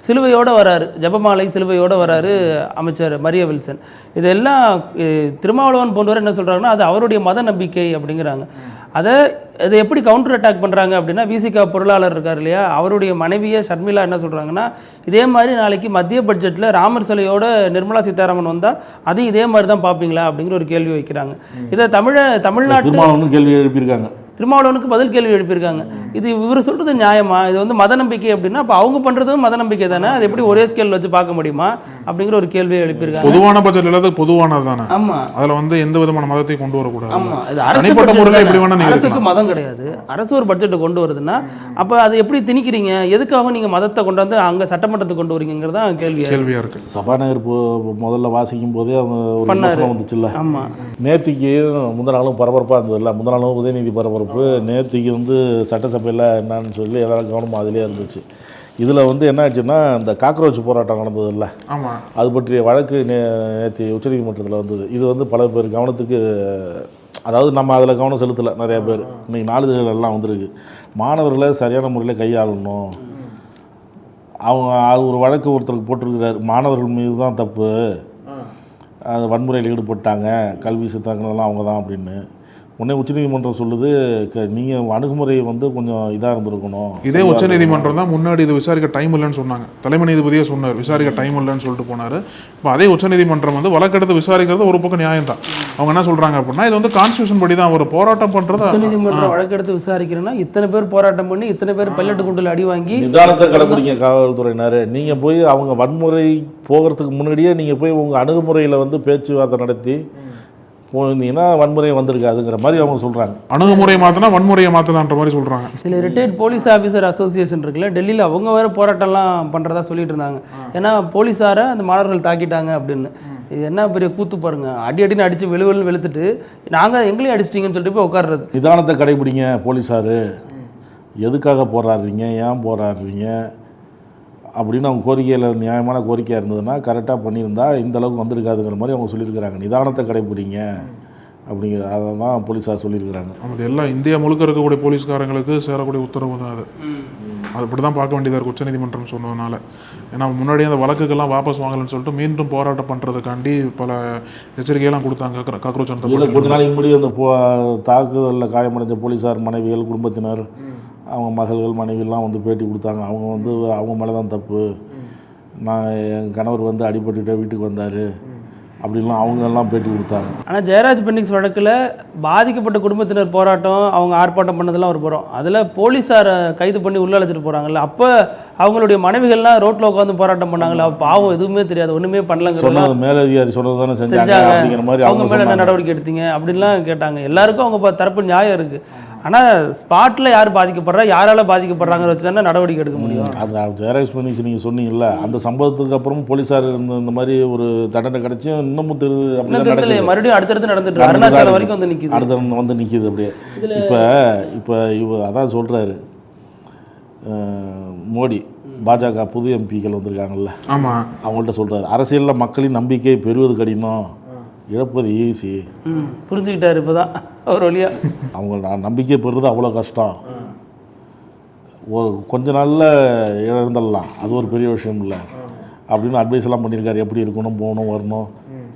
சிலுவையோடு வராரு, ஜபமாலை சிலுவையோடு வராரு அமைச்சர் மரிய வில்சன். இதெல்லாம் திருமாவளவன் போன்றவர் என்ன சொல்கிறாங்கன்னா அது அவருடைய மத நம்பிக்கை அப்படிங்கிறாங்க. அதை எப்படி கவுண்டர் அட்டாக் பண்ணுறாங்க அப்படின்னா, விசிகா பொருளாளர் இருக்கார் இல்லையா, அவருடைய மனைவியை ஷர்மிளா என்ன சொல்கிறாங்கன்னா, இதே மாதிரி நாளைக்கு மத்திய பட்ஜெட்டில் ராமர் சிலையோட நிர்மலா சீதாராமன் வந்தால் அதையும் இதே மாதிரி தான் பார்ப்பீங்களா அப்படிங்கிற ஒரு கேள்வி வைக்கிறாங்க. இதை தமிழ்நாட்டு கேள்வி எழுப்பியிருக்காங்க, திருமாவளவனுக்கு பதில் கேள்வி எழுப்பியிருக்காங்க. இது இவர் சொல்கிறது நியாயமா? இது வந்து மத நம்பிக்கை அப்படின்னா அப்போ அவங்க பண்ணுறதும் மத நம்பிக்கை தானே, அது எப்படி ஒரே ஸ்கேல் வச்சு பார்க்க முடியுமா அப்படிங்கிற ஒரு கேள்வியை எழுப்பியிருக்காங்க. பொதுவான பட்ஜெட் இல்லாத பொதுவானது தானே. ஆமாம், அதில் வந்து எந்த விதமான மதத்தையும் கொண்டு வரக்கூடாது. ஆமாம், இது அரசுக்கு மதம் கிடையாது. அரசு ஒரு பட்ஜெட்டை கொண்டு வருதுன்னா அப்போ அதை எப்படி திணிக்கிறீங்க? எதுக்காக நீங்கள் மதத்தை கொண்டு வந்து அங்கே சட்டமன்றத்துக்கு கொண்டு வரீங்கிறது தான் கேள்வியாக இருக்கு. சபாநாயகர் முதல்ல வாசிக்கும் போதே அவங்க ஒரு விமர்சனம் வந்துச்சுல்ல. ஆமாம், நேத்திக்கு முந்தின நாளும் பரபரப்பாக இருந்ததில்ல, முந்தின நாளும் உதயநிதி பரபரப்பு, நேத்திக்கு வந்து சட்டசபையில் என்னன்னு சொல்லி எல்லாரும் கவனமாக அதிலே இருந்துச்சு. இதில் வந்து என்ன ஆச்சுன்னா, இந்த காக்ரோச் போராட்டம் நடந்தது இல்லை, அது பற்றிய வழக்கு நேற்று உச்சநீதிமன்றத்தில் வந்தது. இது வந்து பல பேர் கவனத்துக்கு, அதாவது நம்ம அதில் கவனம் செலுத்தலை நிறையா பேர். இன்றைக்கி நாளிதழ்கள் எல்லாம் வந்திருக்கு. மாணவர்களை சரியான முறையில் கையாளணும். அவங்க அது ஒரு வழக்கு ஒருத்தருக்கு போட்டிருக்கிறார், மாணவர்கள் மீது தான் தப்பு, அது வன்முறையில் ஈடுபட்டாங்க, கல்வி சித்தாங்களெல்லாம் அவங்க தான் அப்படின்னு. உடனே உச்சநீதிமன்றம் சொல்லுது, நீங்கள் அணுகுமுறை வந்து கொஞ்சம் இதாக இருந்திருக்கணும். இதே உச்சநீதிமன்றம் தான் முன்னாடி இது விசாரிக்க டைம் இல்லைன்னு சொன்னாங்க. தலைமை நீதிபதியே சொன்னார் விசாரிக்க டைம் இல்லைன்னு சொல்லிட்டு போனார். இப்போ அதே உச்சநீதிமன்றம் வந்து வழக்கெடுத்து விசாரிக்கிறது ஒரு பக்கம் நியாயம் தான். அவங்க என்ன சொல்கிறாங்க அப்படின்னா, இது வந்து கான்ஸ்டியூஷன் படி தான் ஒரு போராட்டம் பண்ணுறது. உச்சநீதிமன்றம் வழக்கெடுத்து விசாரிக்கிறேன்னா இத்தனை பேர் போராட்டம் பண்ணி இத்தனை பேர் பல்லட்டு குண்டில் அடி வாங்கி நிதானத்தை கடைபிடிங்க காவல்துறையினர். நீங்கள் போய் அவங்க வன்முறை போகிறதுக்கு முன்னாடியே நீங்கள் போய் உங்கள் அணுகுமுறையில் வந்து பேச்சுவார்த்தை நடத்தி போயிருந்தீங்கன்னா வன்முறை வந்திருக்காதுங்கிற மாதிரி அவங்க சொல்கிறாங்க. அணுகுமுறையை மாற்றினா வன்முறையை மாற்றலான்ற மாதிரி சொல்கிறாங்க. இதில் ரிட்டையர்ட் போலீஸ் ஆஃபீஸர் அசோசியேஷன் இருக்குல்ல, டெல்லியில் அவங்க வேறு போராட்டம்லாம் பண்ணுறதா சொல்லிட்டு இருந்தாங்க. ஏன்னா போலீஸாரை அந்த மாணவர்கள் தாக்கிட்டாங்க அப்படின்னு. இது என்ன பெரிய கூத்து பாருங்க, அடின்னு அடித்து வெளுத்துட்டு நாங்கள் எங்களையும் அடிச்சிட்டிங்கன்னு சொல்லிட்டு போய் உட்கார்றது. நிதானத்தை கடைபிடிங்க போலீஸார், எதுக்காக போராடுறீங்க, ஏன் போராடுறீங்க அப்படின்னு அவங்க கோரிக்கையில் நியாயமான கோரிக்கையாக இருந்ததுன்னா கரெக்டாக பண்ணியிருந்தா இந்த அளவுக்கு வந்திருக்காதுங்கிற மாதிரி அவங்க சொல்லியிருக்கிறாங்க. நிதானத்தை கடைபிடிங்க அப்படிங்கிற அதை தான் போலீஸார் சொல்லியிருக்கிறாங்க. அது எல்லாம் இந்தியா முழுக்க இருக்கக்கூடிய போலீஸ்காரங்களுக்கு சேரக்கூடிய உத்தரவு தான் அது. அது இப்படி தான் பார்க்க வேண்டியதாக இருக்குது உச்சநீதிமன்றம் சொன்னதுனால. ஏன்னா முன்னாடி அந்த வழக்குகள்லாம் வாபஸ் வாங்கலன்னு சொல்லிட்டு மீண்டும் போராட்டம் பண்ணுறதுக்காண்டி பல எச்சரிக்கையெல்லாம் கொடுத்தாங்க. காக்ரோச் இல்லை, கொஞ்ச நாளைக்கு முன்னாடி அந்த தாக்குதலில் காயமடைஞ்ச போலீஸார் மனைவிகள், குடும்பத்தினர், அவங்க மகள்கள், மனைவியெல்லாம் வந்து பேட்டி கொடுத்தாங்க. அவங்க வந்து அவங்க மேலே தான் தப்பு, நான் என் கணவர் வந்து அடிபட்டுட்டே வீட்டுக்கு வந்தார் அப்படின்லாம் அவங்கெல்லாம் பேட்டி கொடுத்தாங்க. ஆனால் ஜெயராஜ் பென்னிக்ஸ் வழக்கில் பாதிக்கப்பட்ட குடும்பத்தினர் போராட்டம், அவங்க ஆர்ப்பாட்டம் பண்ணதெல்லாம் ஒரு புறம். அதில் போலீஸாரை கைது பண்ணி உள்ள அழைச்சிட்டு போகிறாங்கல்ல, அப்போ அவங்களுடைய மனைவிகள்லாம் ரோட்டில் உட்காந்து போராட்டம் பண்ணாங்கல்ல, பாவம் எதுவுமே தெரியாது, ஒன்றுமே பண்ணலங்க. சொன்னது மேலதிகாரி சொன்னது தானே செஞ்சாங்க அப்படிங்கிற மாதிரி அவங்க மேலே என்ன நடவடிக்கை எடுத்தீங்க அப்படின்லாம் கேட்டாங்க. எல்லாருக்கும் அவங்க தரப்பு நியாயம் இருக்குது. ஆனால் ஸ்பாட்டில் யார் பாதிக்கப்படுறா, யாரால பாதிக்கப்படுறாங்கிற வச்சு தானே நடவடிக்கை எடுக்க முடியும். அது ஜெயராஜ் பென்னிக்ஸ் நீங்கள் சொன்னீங்கல்ல, அந்த சம்பவத்துக்கு அப்புறம் போலீஸார் இந்த மாதிரி ஒரு தண்டனை கிடைச்சி இன்னமும் மறுபடியும் அடுத்தடுத்து நடந்துட்டு அருணாச்சலம் வரைக்கும் வந்து நிற்கிது, அடுத்த வந்து நிற்கிது அப்படியே. இப்போ அதான் சொல்கிறாரு, மோடி பாஜக புது எம்பிக்கள் வந்திருக்காங்கல்ல, ஆமாம், அவங்கள்ட்ட சொல்கிறார், அரசியலில் மக்களின் நம்பிக்கையை பெறுவது கடினம், இழப்பது ஈஸி. புரிஞ்சுக்கிட்டாரு இப்போதான் அவர் வழியா. அவங்க நம்பிக்கை பெறுறது அவ்வளோ கஷ்டம், ஒரு கொஞ்ச நாளில் இழந்துடலாம், அது ஒரு பெரிய விஷயம் இல்லை அப்படின்னு அட்வைஸ் எல்லாம் பண்ணியிருக்காரு. எப்படி இருக்கணும், போகணும், வரணும்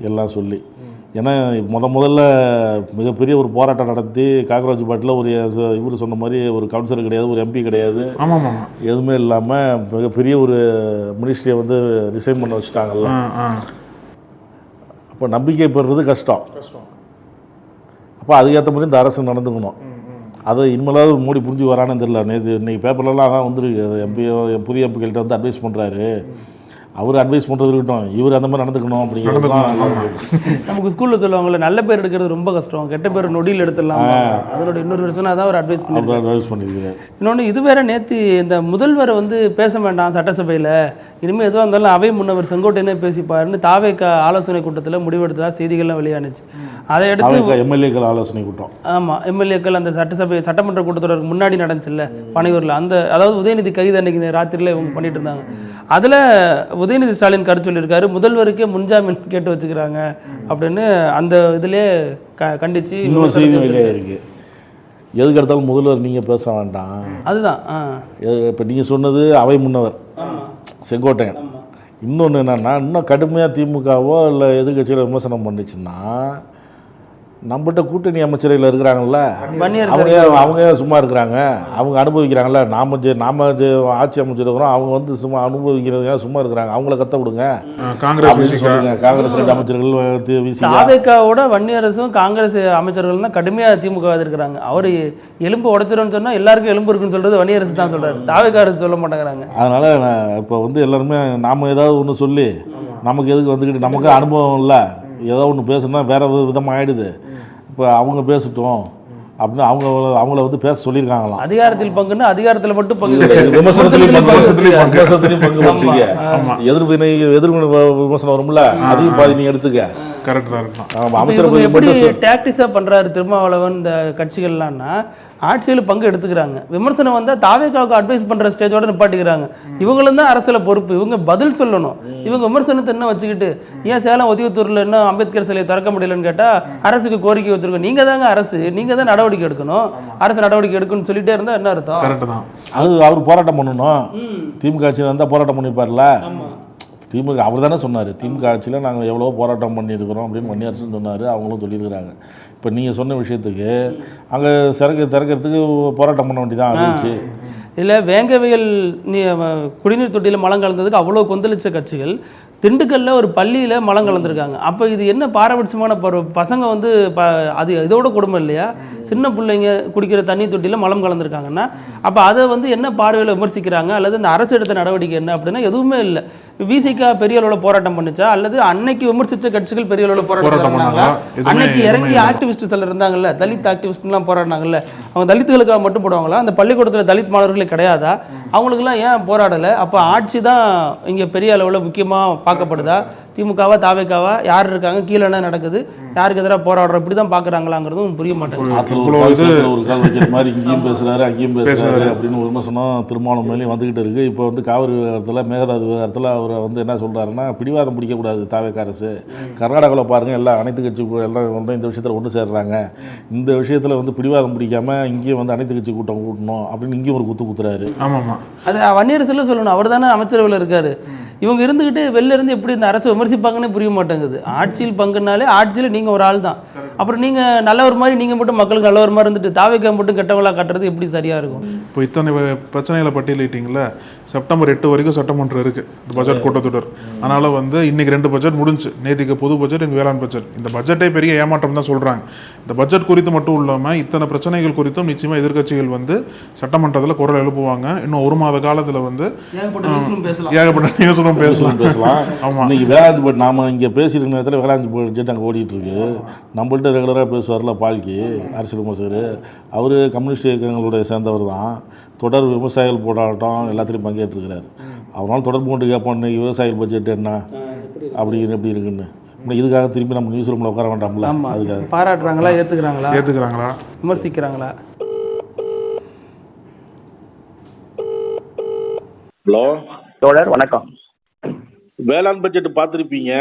எல்லாம் சொல்லி. ஏன்னா முதல்ல மிகப்பெரிய ஒரு போராட்டம் நடத்தி காக்ரோச் பாட்டில் ஒரு இவர் சொன்ன மாதிரி ஒரு கவுன்சிலர் கிடையாது, ஒரு எம்பி கிடையாது, எதுவுமே இல்லாமல் மிகப்பெரிய ஒரு மினிஸ்ட்ரியை வந்து ரிசைன் பண்ண வச்சுட்டாங்கல்ல. அப்போ நம்பிக்கை பெறுறது கஷ்டம். அப்போ அதுக்கேற்ற மாதிரி இந்த அரசு நடந்துக்கணும். அதை இனிமேலாவது மோடி புரிஞ்சு வரானு தெரியல. நேற்று இன்றைக்கி பேப்பர்லாம் அதான் வந்துருக்கு, எம்பி புதிய எம்பிக்கிட்ட வந்து அட்வைஸ் பண்ணுறாரு. அவர் அட்வைஸ் பண்ணுறது இருக்கட்டும், இவர் அந்த மாதிரி நடந்துக்கணும் அப்படிங்கிறது தான். நமக்கு ஸ்கூலில் சொல்லுவாங்கள்ல, நல்ல பேர் எடுக்கிறது ரொம்ப கஷ்டம், கெட்ட பேர் நொடியில் எடுத்துடலாம். அதோட இன்னொரு வருஷம் அதான் அவர் அட்வைஸ் பண்ணியிருக்காரு. இன்னொன்று இது வேற, நேற்று இந்த முதல்வரை வந்து பேச வேண்டாம் சட்டசபையில், இனிமேல் எதுவாக இருந்தாலும் அவை முன்னவர் செங்கோட்டையனே பேசிப்பாருன்னு தாவேக ஆலோசனை கூட்டத்தில் முடிவெடுத்ததாக செய்திகள்லாம் வெளியானுச்சு. அதை எடுத்து எம்எல்ஏக்கள் ஆலோசனை கூட்டம், ஆமாம், எம்எல்ஏக்கள் அந்த சட்டமன்ற கூட்டத்தொடருக்கு முன்னாடி நடந்துச்சுல்ல பனையூரில், அந்த அதாவது உதயநிதி கைது அன்னைக்கு ராத்திரியில் இவங்க பண்ணிட்டு இருந்தாங்க. அதில் உதயநிதி ஸ்டாலின் கருத்து சொல்லியிருக்காரு, முதல்வருக்கே முன்ஜாமீன் கேட்டு வச்சுக்கிறாங்க அப்படின்னு அந்த இதிலே கண்டிச்சு இன்னொரு செய்தி வெளியாக இருக்குது. எதுக்கு எடுத்தாலும் முதல்வர் நீங்கள் பேச வேண்டாம், அதுதான். இப்போ நீங்கள் சொன்னது அவை முன்னவர் செங்கோட்டையன். இன்னொன்று என்னென்னா, இன்னும் கடுமையாக திமுகவோ இல்லை எதிர்கட்சியில் விமர்சனம் பண்ணிச்சுன்னா, நம்மகிட்ட கூட்டணி அமைச்சர்கள் இருக்கிறாங்கல்ல, அவங்க சும்மா இருக்கிறாங்க, அவங்க அனுபவிக்கிறாங்கல்ல. நாம ஆட்சி அமைச்சிருக்கிறோம், அவங்க வந்து சும்மா அனுபவிக்கிறது சும்மா இருக்கிறாங்க, அவங்கள கத்த விடுங்க. காங்கிரஸ் ரெண்டு அமைச்சர்கள் தாவேகாவோட வன்னியரசும் காங்கிரஸ் அமைச்சர்கள் தான் கடுமையாக திமுக இருக்கிறாங்க. அவர் எலும்பு உடைச்சிருன்னு சொன்னால் எல்லாருக்கும் எலும்பு இருக்குன்னு சொல்றது வன்னியரசு தான் சொல்றாரு, தாவேகா அரசு சொல்ல மாட்டேங்கிறாங்க. அதனால இப்போ வந்து எல்லாருமே நாம ஏதாவது ஒன்று சொல்லி நமக்கு எதுக்கு வந்துக்கிட்டு, நமக்கு அனுபவம் இல்லை, ஏதோ ஒன்று பேசுனா வேற விதமாக ஆயிடுது. இப்போ அவங்க பேசட்டும் அப்படின்னு அவங்கள வந்து பேச சொல்லியிருக்காங்களாம். அதிகாரத்தில் பங்குன்னு அதிகாரத்தில் மட்டும் பங்கு, விமர்சனத்திலையும் பங்கு, எதிர்வினை விமர்சனம் வரும்ல, அதையும் பாதி நீ எடுத்துக்க. கரெக்ட் தான் இருக்கும். அமைச்சர் எப்படி டாக்டிஸா பண்றாரு திருமாவளவன் இந்த கட்சிகள்லாம்னா, ஆட்சியில் பங்கு எடுத்துக்கிறாங்க, விமர்சனம் வந்தால் தாவேகாவுக்கு அட்வைஸ் பண்ணுற ஸ்டேஜோட நிப்பாட்டிக்கிறாங்க. இவங்களும் தான் அரசியல் பொறுப்பு, இவங்க பதில் சொல்லணும். இவங்க விமர்சனத்தை என்ன வச்சுக்கிட்டு, ஏன் சேலம் ஒதியத்தூரில் இன்னும் அம்பேத்கர் சிலையை திறக்க முடியலன்னு கேட்டால் அரசுக்கு கோரிக்கை வச்சிருக்கோம். நீங்கள் தாங்க அரசு, நீங்கள் தான் நடவடிக்கை எடுக்கணும், அரசு நடவடிக்கை எடுக்கணும்னு சொல்லிட்டே இருந்தால் என்ன அர்த்தம்? கரெக்ட் தான். அது அவர் போராட்டம் பண்ணணும். திமுக ஆட்சியில் இருந்தால் போராட்டம் பண்ணிப்பார்ல. திமுக அவர் தானே சொன்னார், திமுக ஆட்சியில் நாங்கள் எவ்வளோ போராட்டம் பண்ணியிருக்கிறோம் அப்படின்னு வன்னியரசுன்னு சொன்னார், அவங்களும் சொல்லியிருக்கிறாங்க. இப்போ நீங்கள் சொன்ன விஷயத்துக்கு அங்கே திறக்கிறதுக்கு போராட்டம் பண்ண வேண்டியதான் இருந்துச்சு. இல்லை, வேங்கவியல் குடிநீர் தொட்டியில் மலம் கலந்ததுக்கு அவ்வளோ கொந்தளிச்ச கட்சிகள் திண்டுக்கல்ல ஒரு பள்ளியில் மலம் கலந்துருக்காங்க. அப்போ இது என்ன பாரபட்சமான பசங்க வந்து அது இதோட கொடுமை இல்லையா? சின்ன பிள்ளைங்க குடிக்கிற தண்ணி தொட்டியில் மலம் கலந்துருக்காங்கன்னா அப்போ அதை வந்து என்ன பார்வையில் விமர்சிக்கிறாங்க, அல்லது இந்த அரசு எடுத்த நடவடிக்கை என்ன அப்படின்னா எதுவுமே இல்லை. விசிகா பெரிய அளவில் போராட்டம் பண்ணிச்சா, அல்லது அன்னைக்கு விமர்சித்த கட்சிகள் பெரிய அளவில் போராட்டம் பண்ணாங்க? அன்னைக்கு இறங்கி ஆக்டிவிஸ்ட் சிலர் இருந்தாங்கல்ல, தலித் ஆக்டிவிஸ்ட்லாம் போராடினாங்கல்ல, அவங்க தலித்துகளுக்காக மட்டும் போடுவாங்களா? அந்த பள்ளிக்கூடத்தில் தலித் மாணவர்களே கிடையாதா? அவங்களுக்குலாம் ஏன் போராடலை? அப்போ ஆட்சி தான் இங்கே பெரிய அளவில் முக்கியமாக பார்க்கப்படுதா? திமுகவா தாவேகாவா, யார் இருக்காங்க, கீழே என்ன நடக்குது, யாருக்கு எதிராக போராடுறோம், இப்படி தான் பார்க்குறாங்கிறதும் புரிய மாட்டேங்குது. ஒரு கால் வைக்கிற மாதிரி இங்கேயும் பேசுகிறாரு அங்கேயும் பேசுகிறாரு அப்படின்னு விமர்சனம் திருமாவளவன் மேலேயும் வந்துக்கிட்டு இருக்குது. இப்போ வந்து காவிரி விவகாரத்தில், மேகதாது விவகாரத்தில் அவர் வந்து என்ன சொல்கிறாருன்னா, பிடிவாதம் பிடிக்கக்கூடாது தாவேகா அரசு. கர்நாடகாவில் பாருங்கள், எல்லாம் அனைத்து கட்சி எல்லாம் வந்து இந்த விஷயத்தில் ஒன்று சேர்றாங்க, இந்த விஷயத்தில் வந்து பிடிவாதம் பிடிக்காமல் இங்கேயும் வந்து அனைத்து கட்சி கூட்டம் கூட்டணும் அப்படின்னு இங்கேயும் ஒரு குத்துறாரு. ஆமாம், அது வன்னியரசுல சொல்லணும், அவர் தானே அமைச்சரவையில் இருக்காரு. இவங்க இருந்துக்கிட்டு வெளில இருந்து எப்படி இந்த அரசு விமர்சிப்பாங்கன்னு புரிய மாட்டேங்குது. ஆட்சியில் பங்குனாலே ஆட்சியில் நீங்கள் ஒரு ஆள் தான், அப்புறம் நீங்கள் நல்லவர் மாதிரி நீங்கள் மட்டும் மக்களுக்கு நல்லவர் மாதிரி இருந்துட்டு தாவேகா மட்டும் கெட்டவங்களா காட்டுறது எப்படி சரியாக இருக்கும்? இப்போ இத்தனை பிரச்சனைகளை பட்டியலிட்டீங்களா? செப்டம்பர் 8 வரைக்கும் சட்டமன்றம் இருக்குது, இந்த பட்ஜெட் கூட்டத்தொடர். அதனால் வந்து இன்றைக்கி 2 பட்ஜெட் முடிஞ்சு, நேற்றுக்கு புது பட்ஜெட், இங்கே வேளாண் பட்ஜெட். இந்த பட்ஜெட்டே பெரிய ஏமாற்றம் தான் சொல்கிறாங்க. இந்த பட்ஜெட் குறித்து மட்டும் இல்லாமல் இத்தனை பிரச்சனைகள் குறித்தும் நிச்சயமாக எதிர்க்கட்சிகள் வந்து சட்டமன்றத்தில் குரல் எழுப்புவாங்க. இன்னும் 1 மாத காலத்தில் வந்து ஏகப்பட்ட நியூஸும் பேசலாம். ஆமாம், இன்னைக்கு வேளாண் பட்ஜெட் நாம இங்கே பேசியிருக்க நேரத்தில் வேளாண் பட்ஜெட் அங்கே ஓடிட்டு இருக்கு. நம்மள்ட்ட ரெகுலராக பேசுவார்ல பால்கி, அரசியல் விமர்சகர், அவர் கம்யூனிஸ்ட் இயக்கங்களுடைய சேர்ந்தவர் தான். தொடர் விவசாயிகள் போராட்டம் எல்லாத்திலையும் பங்கேற்றுக்கிறார். அவனால் தொடர்பு கொண்டு கேட்போம், இன்னைக்கு விவசாயிகள் பட்ஜெட் என்ன அப்படின்னு எப்படி இருக்குன்னு. இதுக்காக திரும்பி நம்ம நியூஸ் ரூமில் உட்கார வேண்டாம்ல. அதுக்காக பாராட்டுறாங்களா, ஏற்றுக்கிறாங்களா, விமர்சிக்கிறாங்களா, விமர்சிக்கிறாங்களா? ஹலோ தோழர் வணக்கம். வேளாண் பட்ஜெட் பார்த்துருப்பீங்க.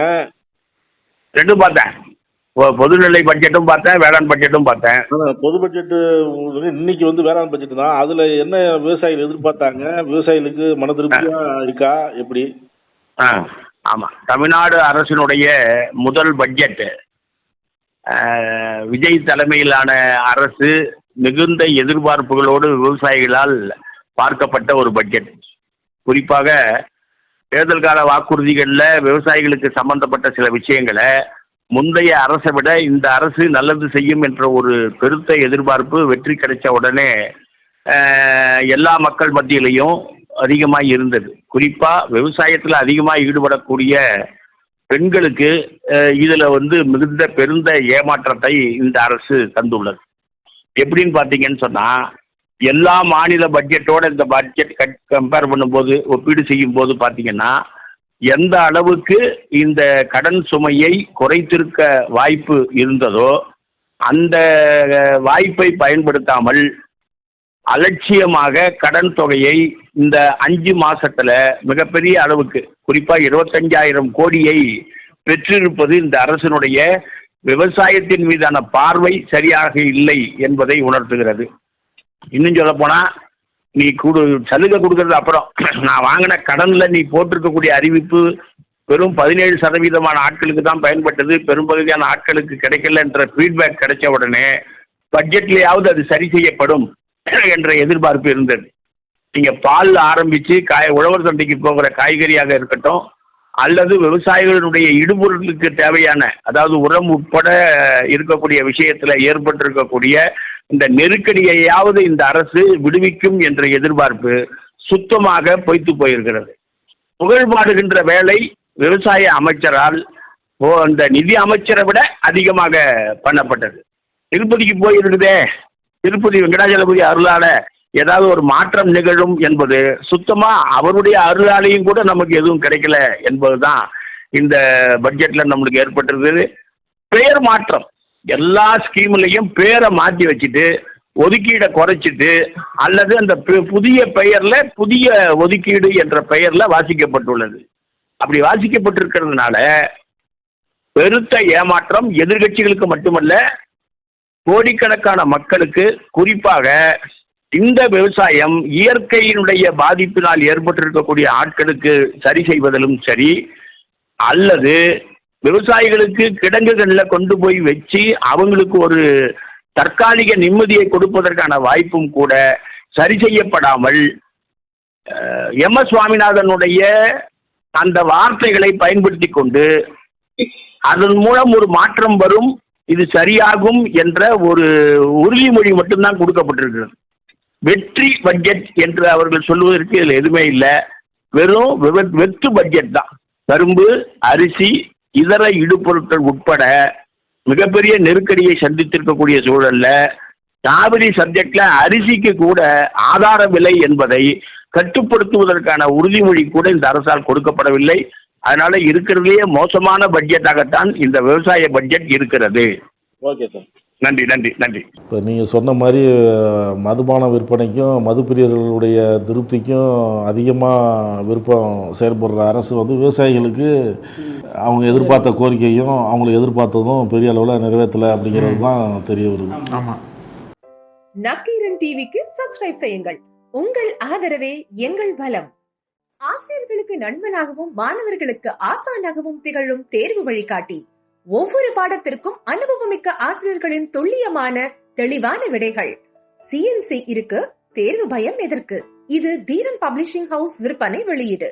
ரெண்டும் பார்த்தேன். பொதுநிலை பட்ஜெட்டும் பார்த்தேன், வேளாண் பட்ஜெட்டும் பார்த்தேன். பொது பட்ஜெட் இன்னைக்கு வந்து வேளாண் பட்ஜெட் தான். அதில் என்ன விவசாயிகள் எதிர்பார்த்தாங்க? விவசாயிகளுக்கு மன திருப்தியா இருக்கா? எப்படி? ஆமாம், தமிழ்நாடு அரசினுடைய முதல் பட்ஜெட் விஜய் தலைமையிலான அரசு மிகுந்த எதிர்பார்ப்புகளோடு விவசாயிகளால் பார்க்கப்பட்ட ஒரு பட்ஜெட். குறிப்பாக தேர்தல் கால வாக்குறுதிகளில் விவசாயிகளுக்கு சம்பந்தப்பட்ட சில விஷயங்களை முந்தைய அரசை விட இந்த அரசு நல்லது செய்யும் என்ற ஒரு பெருத்த எதிர்பார்ப்பு வெற்றி கிடைச்ச உடனே எல்லா மக்கள் மத்தியிலையும் அதிகமாக இருந்தது. குறிப்பாக விவசாயத்தில் அதிகமாக ஈடுபடக்கூடிய பெண்களுக்கு இதில் வந்து மிகுந்த பெருந்த ஏமாற்றத்தை இந்த அரசு தந்துள்ளது. எப்படின்னு பார்த்தீங்கன்னு சொன்னால், எல்லா மாநில பட்ஜெட்டோட இந்த பட்ஜெட் கம்பேர் பண்ணும்போது, ஒப்பீடு செய்யும் போது பார்த்தீங்கன்னா, எந்த அளவுக்கு இந்த கடன் சுமையை குறைத்திருக்க வாய்ப்பு இருந்ததோ அந்த வாய்ப்பை பயன்படுத்தாமல் அலட்சியமாக கடன் தொகையை இந்த 5 மாசத்துல மிகப்பெரிய அளவுக்கு, குறிப்பாக 25,000 கோடியை பெற்றிருப்பது இந்த அரசினுடைய விவசாயத்தின் மீதான பார்வை சரியாக இல்லை என்பதை உணர்த்துகிறது. இன்னும் சொல்ல போனா, நீ சலுகை கொடுக்கறது அப்புறம், நான் வாங்கின கடன்ல நீ போட்டிருக்கக்கூடிய அறிவிப்பு வெறும் 17% ஆட்களுக்கு தான் பயன்பட்டது, பெரும்பகுதியான ஆட்களுக்கு கிடைக்கல என்ற ஃபீட்பேக் கிடைச்ச உடனே பட்ஜெட்லயாவது அது சரி செய்யப்படும் என்ற எதிர்பார்ப்பு இருந்தது. நீங்க பால் ஆரம்பிச்சு உழவர் சந்தைக்கு போகிற காய்கறியாக இருக்கட்டும், அல்லது விவசாயிகளுடைய இடுபொருளுக்கு தேவையான, அதாவது உரம் உட்பட இருக்கக்கூடிய விஷயத்துல ஏற்பட்டிருக்கக்கூடிய இந்த நெருக்கடியையாவது இந்த அரசு விடுவிக்கும் என்ற எதிர்பார்ப்பு சுத்தமாக பொய்த்து போயிருக்கிறது. புகழ்பாடுகின்ற வேலை விவசாய அமைச்சரால் அந்த நிதி அமைச்சரை விட அதிகமாக பண்ணப்பட்டது. திருப்பதிக்கு போயிருக்குதே, திருப்பதி வெங்கடாஜலபதி அருளால ஏதாவது ஒரு மாற்றம் நிகழும் என்பது சுத்தமா அவருடைய அருளாலையும் கூட நமக்கு எதுவும் கிடைக்கல என்பதுதான் இந்த பட்ஜெட்ல நம்மளுக்கு ஏற்பட்டிருக்கிறது. பெயர் மாற்றம், எல்லா ஸ்கீம்லையும் பேரை மாற்றி வச்சுட்டு ஒதுக்கீடை குறைச்சிட்டு, அல்லது அந்த புதிய பெயர்ல புதிய ஒதுக்கீடு என்ற பெயர்ல வாசிக்கப்பட்டுள்ளது. அப்படி வாசிக்கப்பட்டிருக்கிறதுனால பெருத்த ஏமாற்றம் எதிர்கட்சிகளுக்கு மட்டுமல்ல, கோடிக்கணக்கான மக்களுக்கு, குறிப்பாக இந்த விவசாயம் இயற்கையினுடைய பாதிப்பினால் ஏற்பட்டிருக்கக்கூடிய ஆட்களுக்கு சரி செய்வதிலும் சரி, அல்லது விவசாயிகளுக்கு கிடங்குகளில் கொண்டு போய் வச்சு அவங்களுக்கு ஒரு தற்காலிக நிம்மதியை கொடுப்பதற்கான வாய்ப்பும் கூட சரி செய்யப்படாமல், எம்.எஸ். சுவாமிநாதனுடைய அந்த வார்த்தைகளை பயன்படுத்தி கொண்டு அதன் மூலம் ஒரு மாற்றம் வரும், இது சரியாகும் என்ற ஒரு உறுதிமொழி மட்டும்தான் கொடுக்கப்பட்டிருக்கிறது. வெற்றி பட்ஜெட் என்று அவர்கள் சொல்வதற்கு இதில் எதுவுமே இல்லை. வெறும் வெற்று பட்ஜெட் தான். கரும்பு, அரிசி, இதர இடுபொருட்கள் உட்பட மிகப்பெரிய நெருக்கடியை சந்தித்திருக்கக்கூடிய சூழல்ல காவிரி சப்ஜெக்ட்ல அரிசிக்கு கூட ஆதார விலை என்பதை கட்டுப்படுத்துவதற்கான உறுதிமொழி கூட இந்த அரசால் கொடுக்கப்படவில்லை. அதனால இருக்கிறதுலேயே மோசமான பட்ஜெட்டாகத்தான் இந்த விவசாய பட்ஜெட் இருக்கிறது. ஓகே சார், நன்றி நன்றி நன்றி. இப்போ நீங்கள் சொன்ன மாதிரி மதுபான விற்பனைக்கும் மதுப்பிரியர்களுடைய திருப்திக்கும் அதிகமாக விருப்பம் செயல்படுற அரசு வந்து விவசாயிகளுக்கு அவங்க எதிர்பார்த்த கோரிக்கையும் அவங்களுக்கு எதிர்பார்த்ததும் பெரிய அளவில் நிறைவேற்றலை அப்படிங்கிறது தான் தெரிய வருது. ஆமாம். நக்கீரன் டிவிக்கு சப்ஸ்கிரைப் செய்யுங்கள். உங்கள் ஆதரவே எங்கள் பலம். ஆசிரியர்களுக்கு நண்பனாகவும் மாணவர்களுக்கு ஆசானாகவும் திகழும் தேர்வு வழிகாட்டி. ஒவ்வொரு பாடத்திற்கும் அனுபவமிக்க ஆசிரியர்களின் துல்லியமான தெளிவான விடைகள். CNC இருக்கு, தேர்வு பயம் எதற்கு? இது தீரன் பப்ளிஷிங் ஹவுஸ் விற்பனை வெளியீடு.